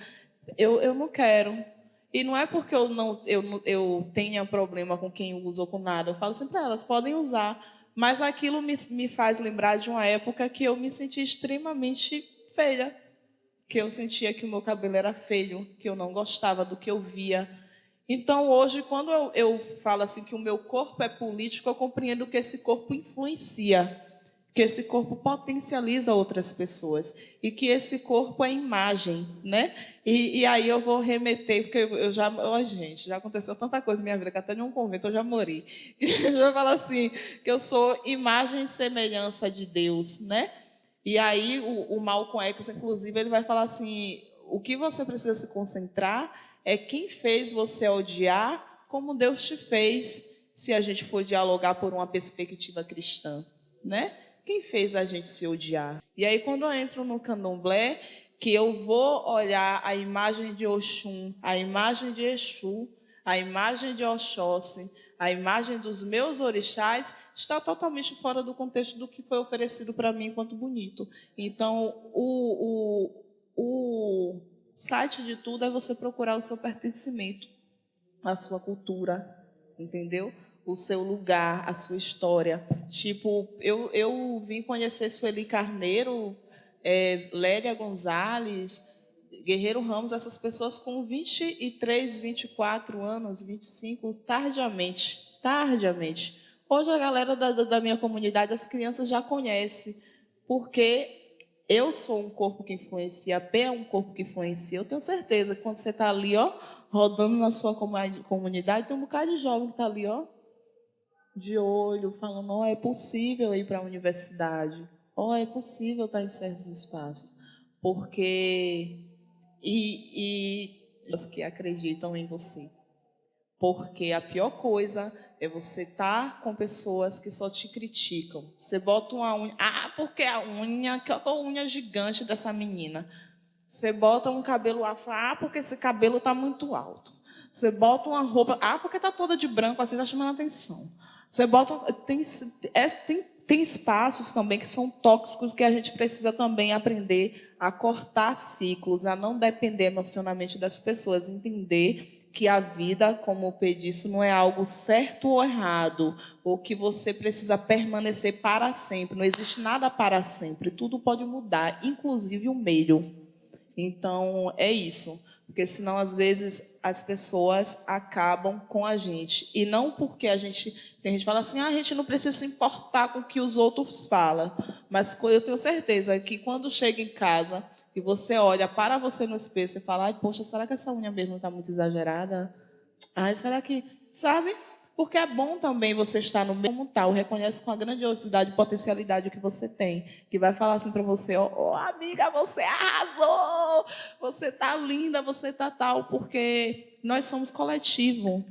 eu não quero. E não é porque eu tenha problema com quem usa ou com nada. Eu falo sempre para elas, podem usar. Mas aquilo me faz lembrar de uma época que eu me senti extremamente feia. Que eu sentia que o meu cabelo era feio, que eu não gostava do que eu via. Então, hoje, quando eu falo assim que o meu corpo é político, eu compreendo que esse corpo influencia, que esse corpo potencializa outras pessoas e que esse corpo é imagem, né? E aí eu vou remeter, porque gente, já aconteceu tanta coisa na minha vida, que até em um convento eu já morri. Eu já falo assim, que eu sou imagem e semelhança de Deus, né? E aí o Malcolm X, inclusive, ele vai falar assim, o que você precisa se concentrar é quem fez você odiar como Deus te fez, se a gente for dialogar por uma perspectiva cristã, né? Quem fez a gente se odiar? E aí, quando eu entro no candomblé, que eu vou olhar a imagem de Oxum, a imagem de Exu, a imagem de Oxóssi, a imagem dos meus orixás está totalmente fora do contexto do que foi oferecido para mim enquanto bonito. Então, o site de tudo é você procurar o seu pertencimento, a sua cultura, entendeu? O seu lugar, a sua história. Tipo, eu vim conhecer Sueli Carneiro, Lélia Gonzalez, Guerreiro Ramos, essas pessoas com 23, 24 anos, 25, tardiamente. Hoje a galera da minha comunidade, as crianças já conhecem, porque eu sou um corpo que influencia, a P é um corpo que influencia. Eu tenho certeza que quando você está ali, rodando na sua comunidade, tem um bocado de jovem que está ali, de olho, falando, é possível ir para a universidade, é possível estar em certos espaços, porque... E as que acreditam em você. Porque a pior coisa é você estar com pessoas que só te criticam. Você bota uma unha... porque a unha... Que unha gigante dessa menina. Você bota um cabelo afro... porque esse cabelo está muito alto. Você bota uma roupa... porque está toda de branco, assim, está chamando a atenção. Você bota... Tem espaços também que são tóxicos, que a gente precisa também aprender a cortar ciclos, a não depender emocionalmente das pessoas, entender que a vida, como o P disse, não é algo certo ou errado, ou que você precisa permanecer para sempre. Não existe nada para sempre, tudo pode mudar, inclusive o meio. Então, é isso. Porque senão, às vezes, as pessoas acabam com a gente. E não porque a gente... Tem gente que fala assim, a gente não precisa se importar com o que os outros falam. Mas eu tenho certeza que quando chega em casa e você olha para você no espelho e fala, poxa, será que essa unha mesmo está muito exagerada? Será que... Sabe? Porque é bom também você estar no meio como tal, reconhece com a grandiosidade e potencialidade que você tem, que vai falar assim para você, amiga, você arrasou, você tá linda, você tá tal, porque nós somos coletivo.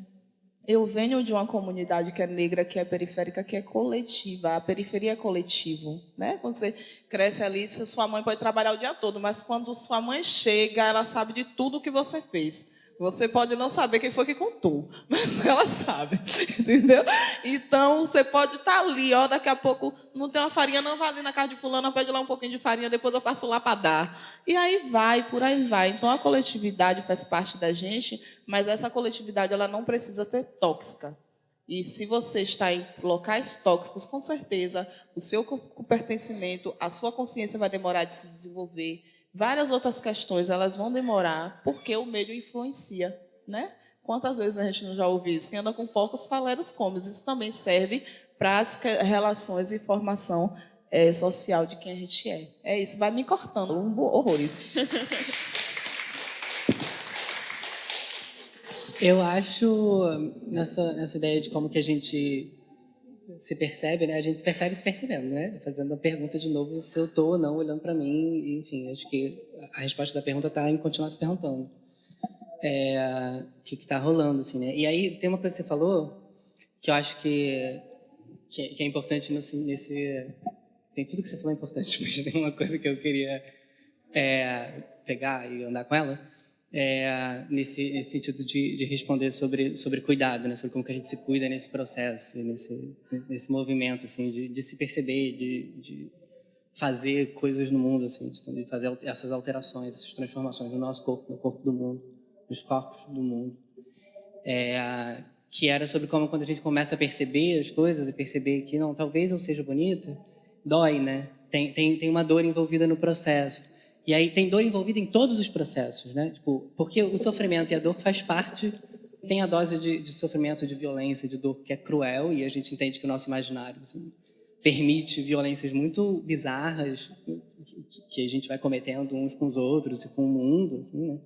Eu venho de uma comunidade que é negra, que é periférica, que é coletiva. A periferia é coletivo, né? Quando você cresce ali, sua mãe pode trabalhar o dia todo, mas quando sua mãe chega, ela sabe de tudo que você fez. Você pode não saber quem foi que contou, mas ela sabe, entendeu? Então, você pode estar ali, daqui a pouco não tem uma farinha, não, vai ali na casa de fulana, pede lá um pouquinho de farinha, depois eu passo lá para dar. E aí vai, por aí vai. Então, a coletividade faz parte da gente, mas essa coletividade ela não precisa ser tóxica. E se você está em locais tóxicos, com certeza, o seu pertencimento, a sua consciência vai demorar de se desenvolver. Várias outras questões, elas vão demorar, porque o meio influencia, né? Quantas vezes a gente não já ouviu isso? Quem anda com porcos, faleros come. Isso também serve para as relações e formação social de quem a gente é. É isso, vai me cortando, horrores.
Eu acho, nessa ideia de como que a gente se percebe, né? A gente se percebe se percebendo, né? Fazendo a pergunta de novo, se eu estou ou não olhando para mim. Enfim, acho que a resposta da pergunta está em continuar se perguntando. O que está rolando, assim, né? E aí, tem uma coisa que você falou, que eu acho que é importante nesse... Tem tudo que você falou é importante, mas tem uma coisa que eu queria pegar e andar com ela, nesse sentido de responder sobre cuidado, né? Sobre como que a gente se cuida nesse processo, nesse movimento, assim, de se perceber, de fazer coisas no mundo, assim, de fazer essas alterações, essas transformações no nosso corpo, no corpo do mundo, nos corpos do mundo. Que era sobre como, quando a gente começa a perceber as coisas e perceber que, não, talvez eu seja bonita, dói, né? Tem uma dor envolvida no processo. E aí tem dor envolvida em todos os processos, né? Tipo, porque o sofrimento e a dor faz parte... Tem a dose de sofrimento, de violência, de dor, que é cruel, e a gente entende que o nosso imaginário, assim, permite violências muito bizarras que a gente vai cometendo uns com os outros e com o mundo, assim, né?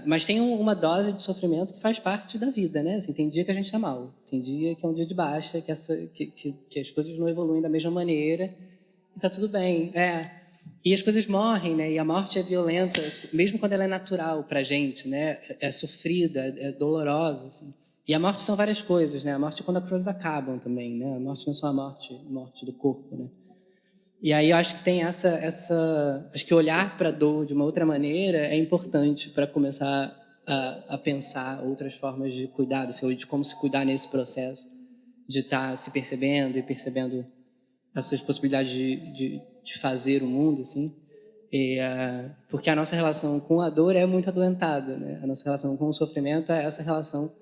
Mas tem uma dose de sofrimento que faz parte da vida, né? Assim, tem dia que a gente está mal, tem dia que é um dia de baixa, que as coisas não evoluem da mesma maneira, e está tudo bem, E as coisas morrem, né? E a morte é violenta, mesmo quando ela é natural para a gente, né? É sofrida, é dolorosa, assim. E a morte são várias coisas, né? A morte é quando as coisas acabam também, né? A morte não é só a morte do corpo, né? E aí eu acho que tem acho que olhar para a dor de uma outra maneira é importante para começar a pensar outras formas de cuidado, assim, ou de como se cuidar nesse processo, de estar se percebendo e percebendo as suas possibilidades de fazer o mundo, assim. Porque a nossa relação com a dor é muito adoentada, né? A nossa relação com o sofrimento é essa relação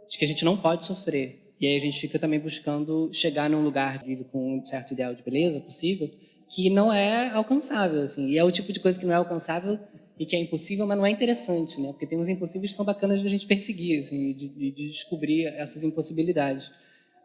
de que a gente não pode sofrer. E aí a gente fica também buscando chegar num lugar de com um certo ideal de beleza possível, que não é alcançável, assim. E é o tipo de coisa que não é alcançável e que é impossível, mas não é interessante, né? Porque tem uns impossíveis que são bacanas de a gente perseguir, assim, de descobrir essas impossibilidades.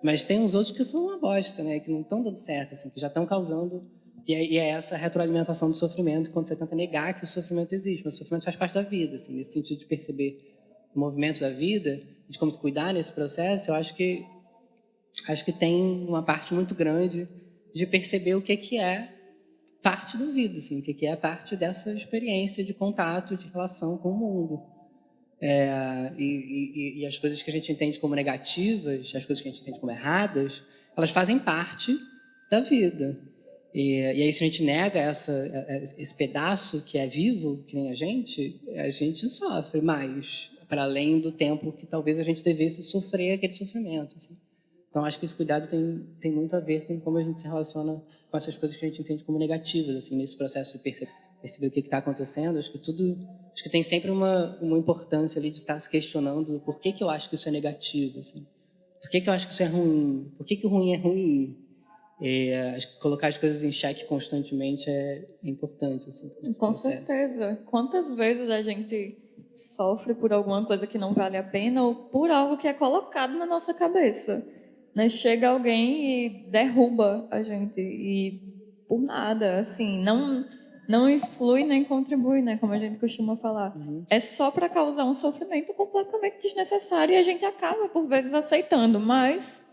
Mas tem uns outros que são uma bosta, né? Que não estão dando certo, assim, que já estão causando. E é essa retroalimentação do sofrimento, quando você tenta negar que o sofrimento existe. Mas o sofrimento faz parte da vida, assim, nesse sentido de perceber o movimento da vida, de como se cuidar nesse processo. Eu acho que tem uma parte muito grande de perceber o que é parte da vida, assim, o que é parte dessa experiência de contato, de relação com o mundo. E as coisas que a gente entende como negativas, as coisas que a gente entende como erradas, elas fazem parte da vida. E aí, se a gente nega esse pedaço que é vivo, que nem a gente sofre mais, para além do tempo que talvez a gente devesse sofrer aquele sofrimento, assim. Então, acho que esse cuidado tem muito a ver com como a gente se relaciona com essas coisas que a gente entende como negativas, assim, nesse processo de perceber o que está acontecendo. Acho que tem sempre uma importância ali de estar se questionando por que eu acho que isso é negativo, assim. Por que eu acho que isso é ruim? Por que o ruim é ruim? Acho que colocar as coisas em xeque constantemente é importante, assim,
Com certeza. Quantas vezes a gente sofre por alguma coisa que não vale a pena ou por algo que é colocado na nossa cabeça, né? Chega alguém e derruba a gente e por nada, assim, não influi nem contribui, né? Como a gente costuma falar. É só para causar um sofrimento completamente desnecessário e a gente acaba por vezes aceitando, mas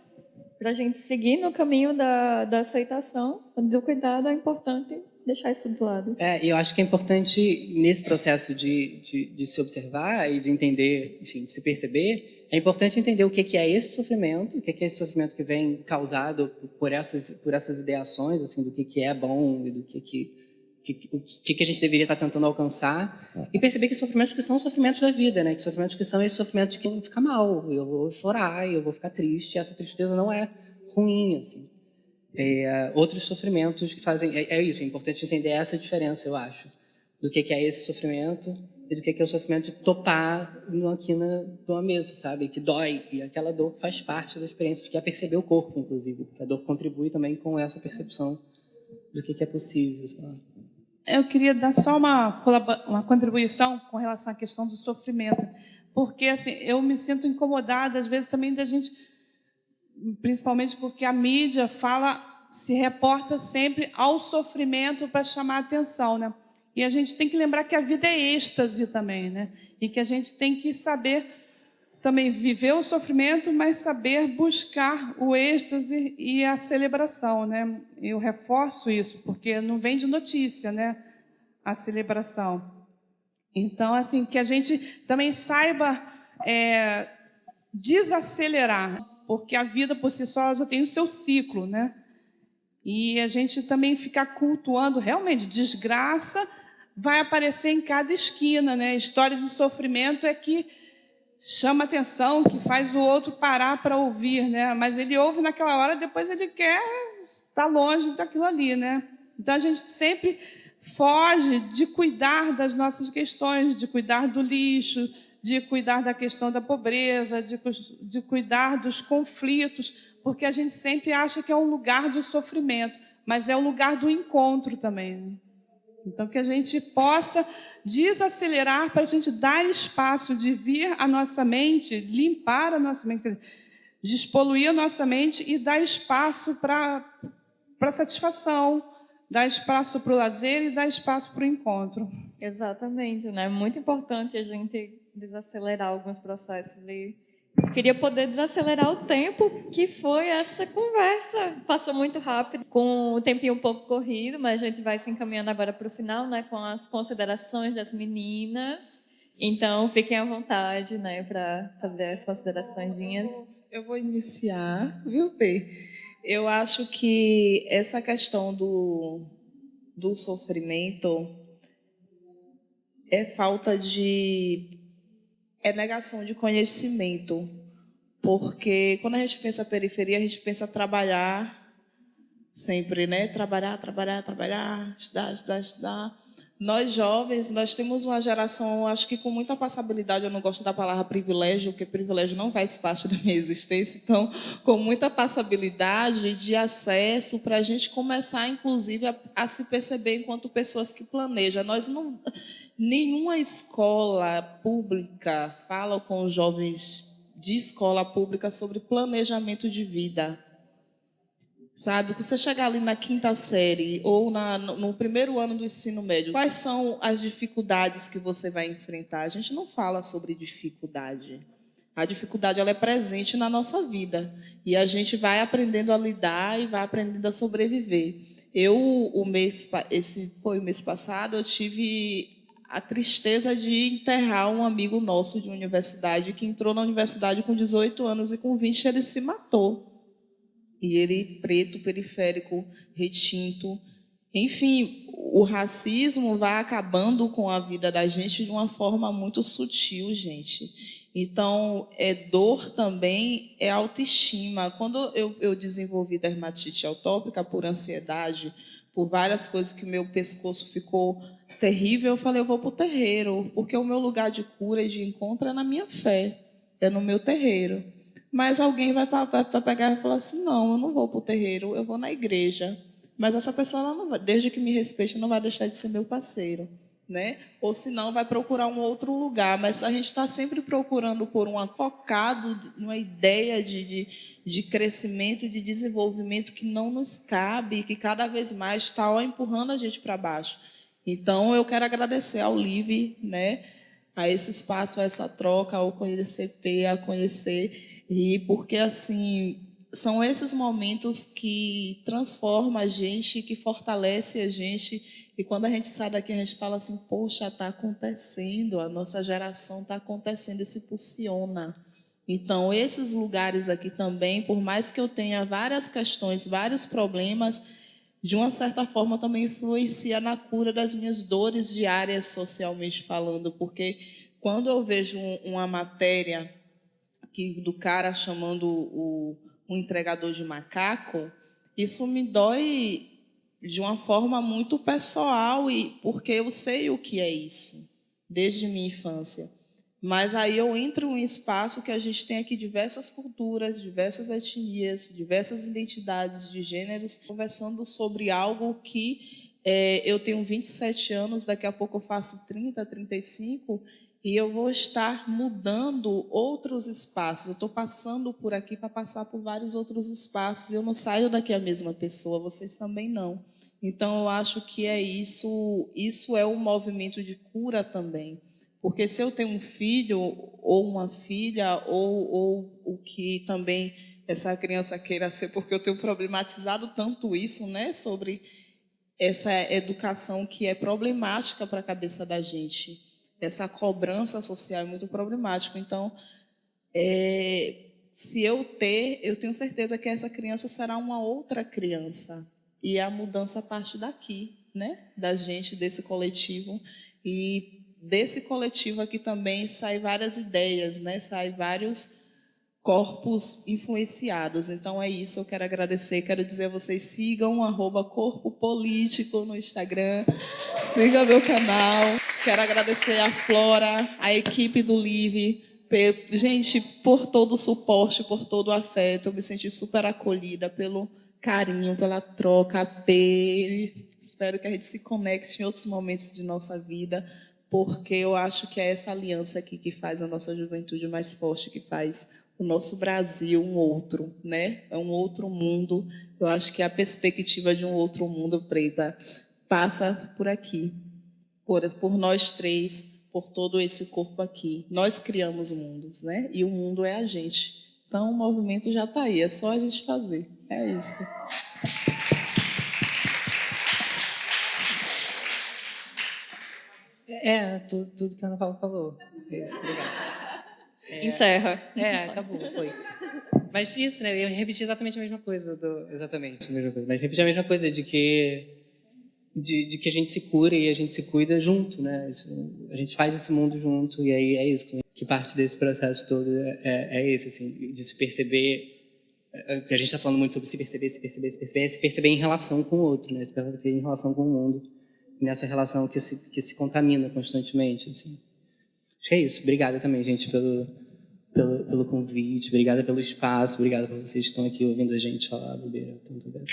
para a gente seguir no caminho da aceitação, do cuidado, é importante deixar isso de lado.
E eu acho que é importante, nesse processo de se observar e de entender, enfim, de se perceber, é importante entender o que é esse sofrimento, o que é esse sofrimento que vem causado por essas ideações, assim, do que é bom e do que a gente deveria estar tentando alcançar, e perceber que sofrimentos que são sofrimentos da vida, né? Que sofrimentos que são esses sofrimentos que eu vou ficar mal, eu vou chorar, eu vou ficar triste, e essa tristeza não é ruim, assim. Outros sofrimentos que fazem... isso, é importante entender essa diferença, eu acho, do que é esse sofrimento e do que é o sofrimento de topar numa quina de uma mesa, sabe? Que dói, e aquela dor faz parte da experiência, que é perceber o corpo, inclusive, porque a dor contribui também com essa percepção do que é possível, sei lá.
Eu queria dar só uma contribuição com relação à questão do sofrimento, porque assim, eu me sinto incomodada, às vezes, também da gente, principalmente porque a mídia se reporta sempre ao sofrimento para chamar a atenção, né? E a gente tem que lembrar que a vida é êxtase também, né? E que a gente tem que saber também viver o sofrimento, mas saber buscar o êxtase e a celebração, né? Eu reforço isso, porque não vem de notícia, né? A celebração. Então, assim, que a gente também saiba desacelerar, porque a vida por si só já tem o seu ciclo, né? E a gente também ficar cultuando, realmente, desgraça vai aparecer em cada esquina, né? História de sofrimento é que chama atenção, que faz o outro parar para ouvir, né? Mas ele ouve naquela hora, depois ele quer estar longe daquilo ali, né? Então a gente sempre foge de cuidar das nossas questões, de cuidar do lixo, de cuidar da questão da pobreza, de cuidar dos conflitos, porque a gente sempre acha que é um lugar do sofrimento, mas é um lugar do encontro também, né? Então, que a gente possa desacelerar para a gente dar espaço de vir a nossa mente, limpar a nossa mente, despoluir a nossa mente e dar espaço para satisfação, dar espaço para o lazer e dar espaço para o encontro.
Exatamente, né? É muito importante a gente desacelerar alguns processos e queria poder desacelerar o tempo que foi essa conversa. Passou muito rápido, com o tempinho um pouco corrido, mas a gente vai se encaminhando agora para o final, né, com as considerações das meninas. Então, fiquem à vontade, né, para fazer as consideraçõezinhas.
Eu vou iniciar, viu, Pê? Eu acho que essa questão do sofrimento é falta de é negação de conhecimento. Porque quando a gente pensa periferia, a gente pensa trabalhar sempre, né? Trabalhar, estudar. Nós jovens, nós temos uma geração, acho que com muita passabilidade, eu não gosto da palavra privilégio, porque privilégio não faz parte da minha existência, então, com muita passabilidade de acesso para a gente começar, inclusive, a se perceber enquanto pessoas que planejam. Nenhuma escola pública fala com os jovens de escola pública sobre planejamento de vida. Sabe, você chegar ali na 5ª série ou no primeiro ano do ensino médio, quais são as dificuldades que você vai enfrentar? A gente não fala sobre dificuldade. A dificuldade ela é presente na nossa vida e a gente vai aprendendo a lidar e vai aprendendo a sobreviver. Esse foi o mês passado, eu tive a tristeza de enterrar um amigo nosso de universidade que entrou na universidade com 18 anos e com 20 ele se matou. E ele, preto, periférico, retinto. Enfim, o racismo vai acabando com a vida da gente de uma forma muito sutil, gente. Então, dor também é autoestima. Quando eu desenvolvi dermatite atópica por ansiedade, por várias coisas que meu pescoço ficou terrível, eu falei, eu vou para o terreiro, porque o meu lugar de cura e de encontro é na minha fé, é no meu terreiro. Mas alguém vai pegar e falar assim, não, eu não vou para o terreiro, eu vou na igreja. Mas essa pessoa, ela não vai, desde que me respeite, não vai deixar de ser meu parceiro, né? Ou senão vai procurar um outro lugar. Mas a gente está sempre procurando por um acocado, uma ideia de crescimento, de desenvolvimento que não nos cabe, que cada vez mais está empurrando a gente para baixo. Então, eu quero agradecer ao Live, né? A esse espaço, a essa troca, ao conhecer P, a conhecer RI, porque assim são esses momentos que transformam a gente, que fortalecem a gente, e quando a gente sai daqui a gente fala assim, poxa, está acontecendo, a nossa geração está acontecendo e se impulsiona. Então, esses lugares aqui também, por mais que eu tenha várias questões, vários problemas, de uma certa forma também influencia na cura das minhas dores diárias socialmente falando, porque quando eu vejo uma matéria do cara chamando o entregador de macaco, isso me dói de uma forma muito pessoal, porque eu sei o que é isso, desde minha infância. Mas aí eu entro em um espaço que a gente tem aqui diversas culturas, diversas etnias, diversas identidades de gêneros, conversando sobre algo que eu tenho 27 anos, daqui a pouco eu faço 30, 35, e eu vou estar mudando outros espaços. Eu estou passando por aqui para passar por vários outros espaços. Eu não saio daqui a mesma pessoa, vocês também não. Então, eu acho que é isso. Isso é um movimento de cura também. Porque se eu tenho um filho ou uma filha, ou o que também essa criança queira ser, porque eu tenho problematizado tanto isso, né, sobre essa educação que é problemática para a cabeça da gente. Essa cobrança social é muito problemática. Então, se eu tenho certeza que essa criança será uma outra criança. E a mudança parte daqui, né? Da gente, desse coletivo. E desse coletivo aqui também saem várias ideias, né? Saem vários corpos influenciados. Então é isso, eu quero agradecer, quero dizer a vocês, sigam @Corpo Político no Instagram, sigam meu canal. Quero agradecer a Flora, a equipe do Live, gente, por todo o suporte, por todo o afeto. Eu me senti super acolhida pelo carinho, pela troca. Espero que a gente se conecte em outros momentos de nossa vida, porque eu acho que é essa aliança aqui que faz a nossa juventude mais forte, que faz o nosso Brasil um outro, né? É um outro mundo. Eu acho que a perspectiva de um outro mundo, Preta, passa por aqui. Por nós três, por todo esse corpo aqui. Nós criamos mundos, né? E o mundo é a gente. Então, o movimento já está aí, é só a gente fazer. É isso.
Tudo que a Ana Paula falou. É isso, obrigada.
Encerra.
Acabou, foi. Mas isso, né? Eu repeti exatamente a mesma coisa. Exatamente a mesma coisa. Mas repeti a mesma coisa de que a gente se cura e a gente se cuida junto, né? A gente faz esse mundo junto e aí é isso. que parte desse processo todo é esse, assim, de se perceber. A gente está falando muito sobre se perceber em relação com o outro, né? Se perceber em relação com o mundo, nessa relação que se contamina constantemente, assim. Acho que é isso. Obrigada também, gente, pelo convite, obrigada pelo espaço, obrigada por vocês que estão aqui ouvindo a gente falar bobeira tanto bem.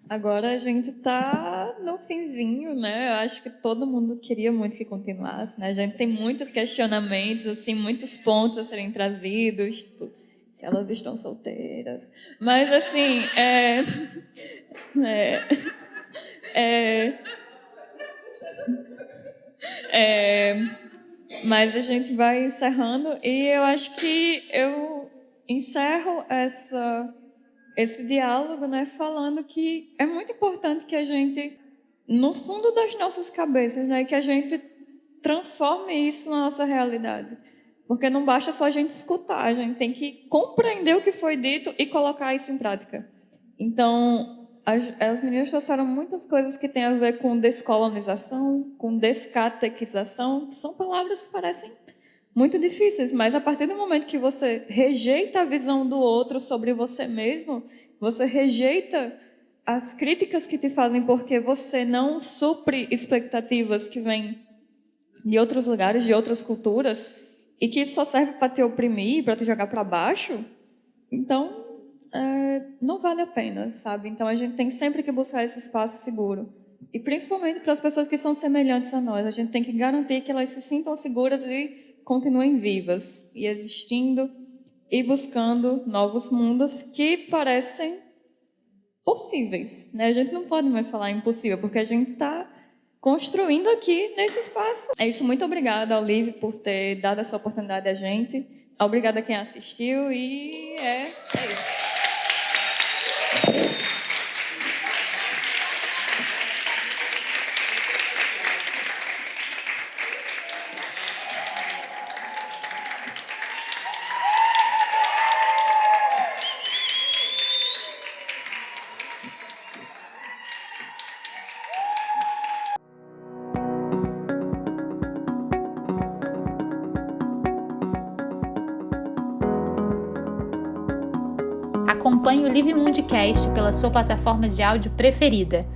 Agora a gente está no finzinho, né? Eu acho que todo mundo queria muito que continuasse, né? A gente tem muitos questionamentos, assim, muitos pontos a serem trazidos, tipo, se elas estão solteiras. Mas, assim, mas a gente vai encerrando e eu acho que eu encerro esse diálogo, né, falando que é muito importante que a gente, no fundo das nossas cabeças, né, que a gente transforme isso na nossa realidade. Porque não basta só a gente escutar, a gente tem que compreender o que foi dito e colocar isso em prática. Então, as meninas trouxeram muitas coisas que têm a ver com descolonização, com descatequização, que são palavras que parecem muito difíceis, mas a partir do momento que você rejeita a visão do outro sobre você mesmo, você rejeita as críticas que te fazem porque você não supre expectativas que vêm de outros lugares, de outras culturas, e que isso só serve para te oprimir, para te jogar para baixo, então não vale a pena, sabe? Então a gente tem sempre que buscar esse espaço seguro. E principalmente para as pessoas que são semelhantes a nós, a gente tem que garantir que elas se sintam seguras e continuem vivas e existindo e buscando novos mundos que parecem possíveis, né? A gente não pode mais falar impossível, porque a gente está construindo aqui nesse espaço. É isso, muito obrigada ao Liv por ter dado essa oportunidade a gente. Obrigada a quem assistiu e é isso.
Acompanhe o Live Mundcast pela sua plataforma de áudio preferida.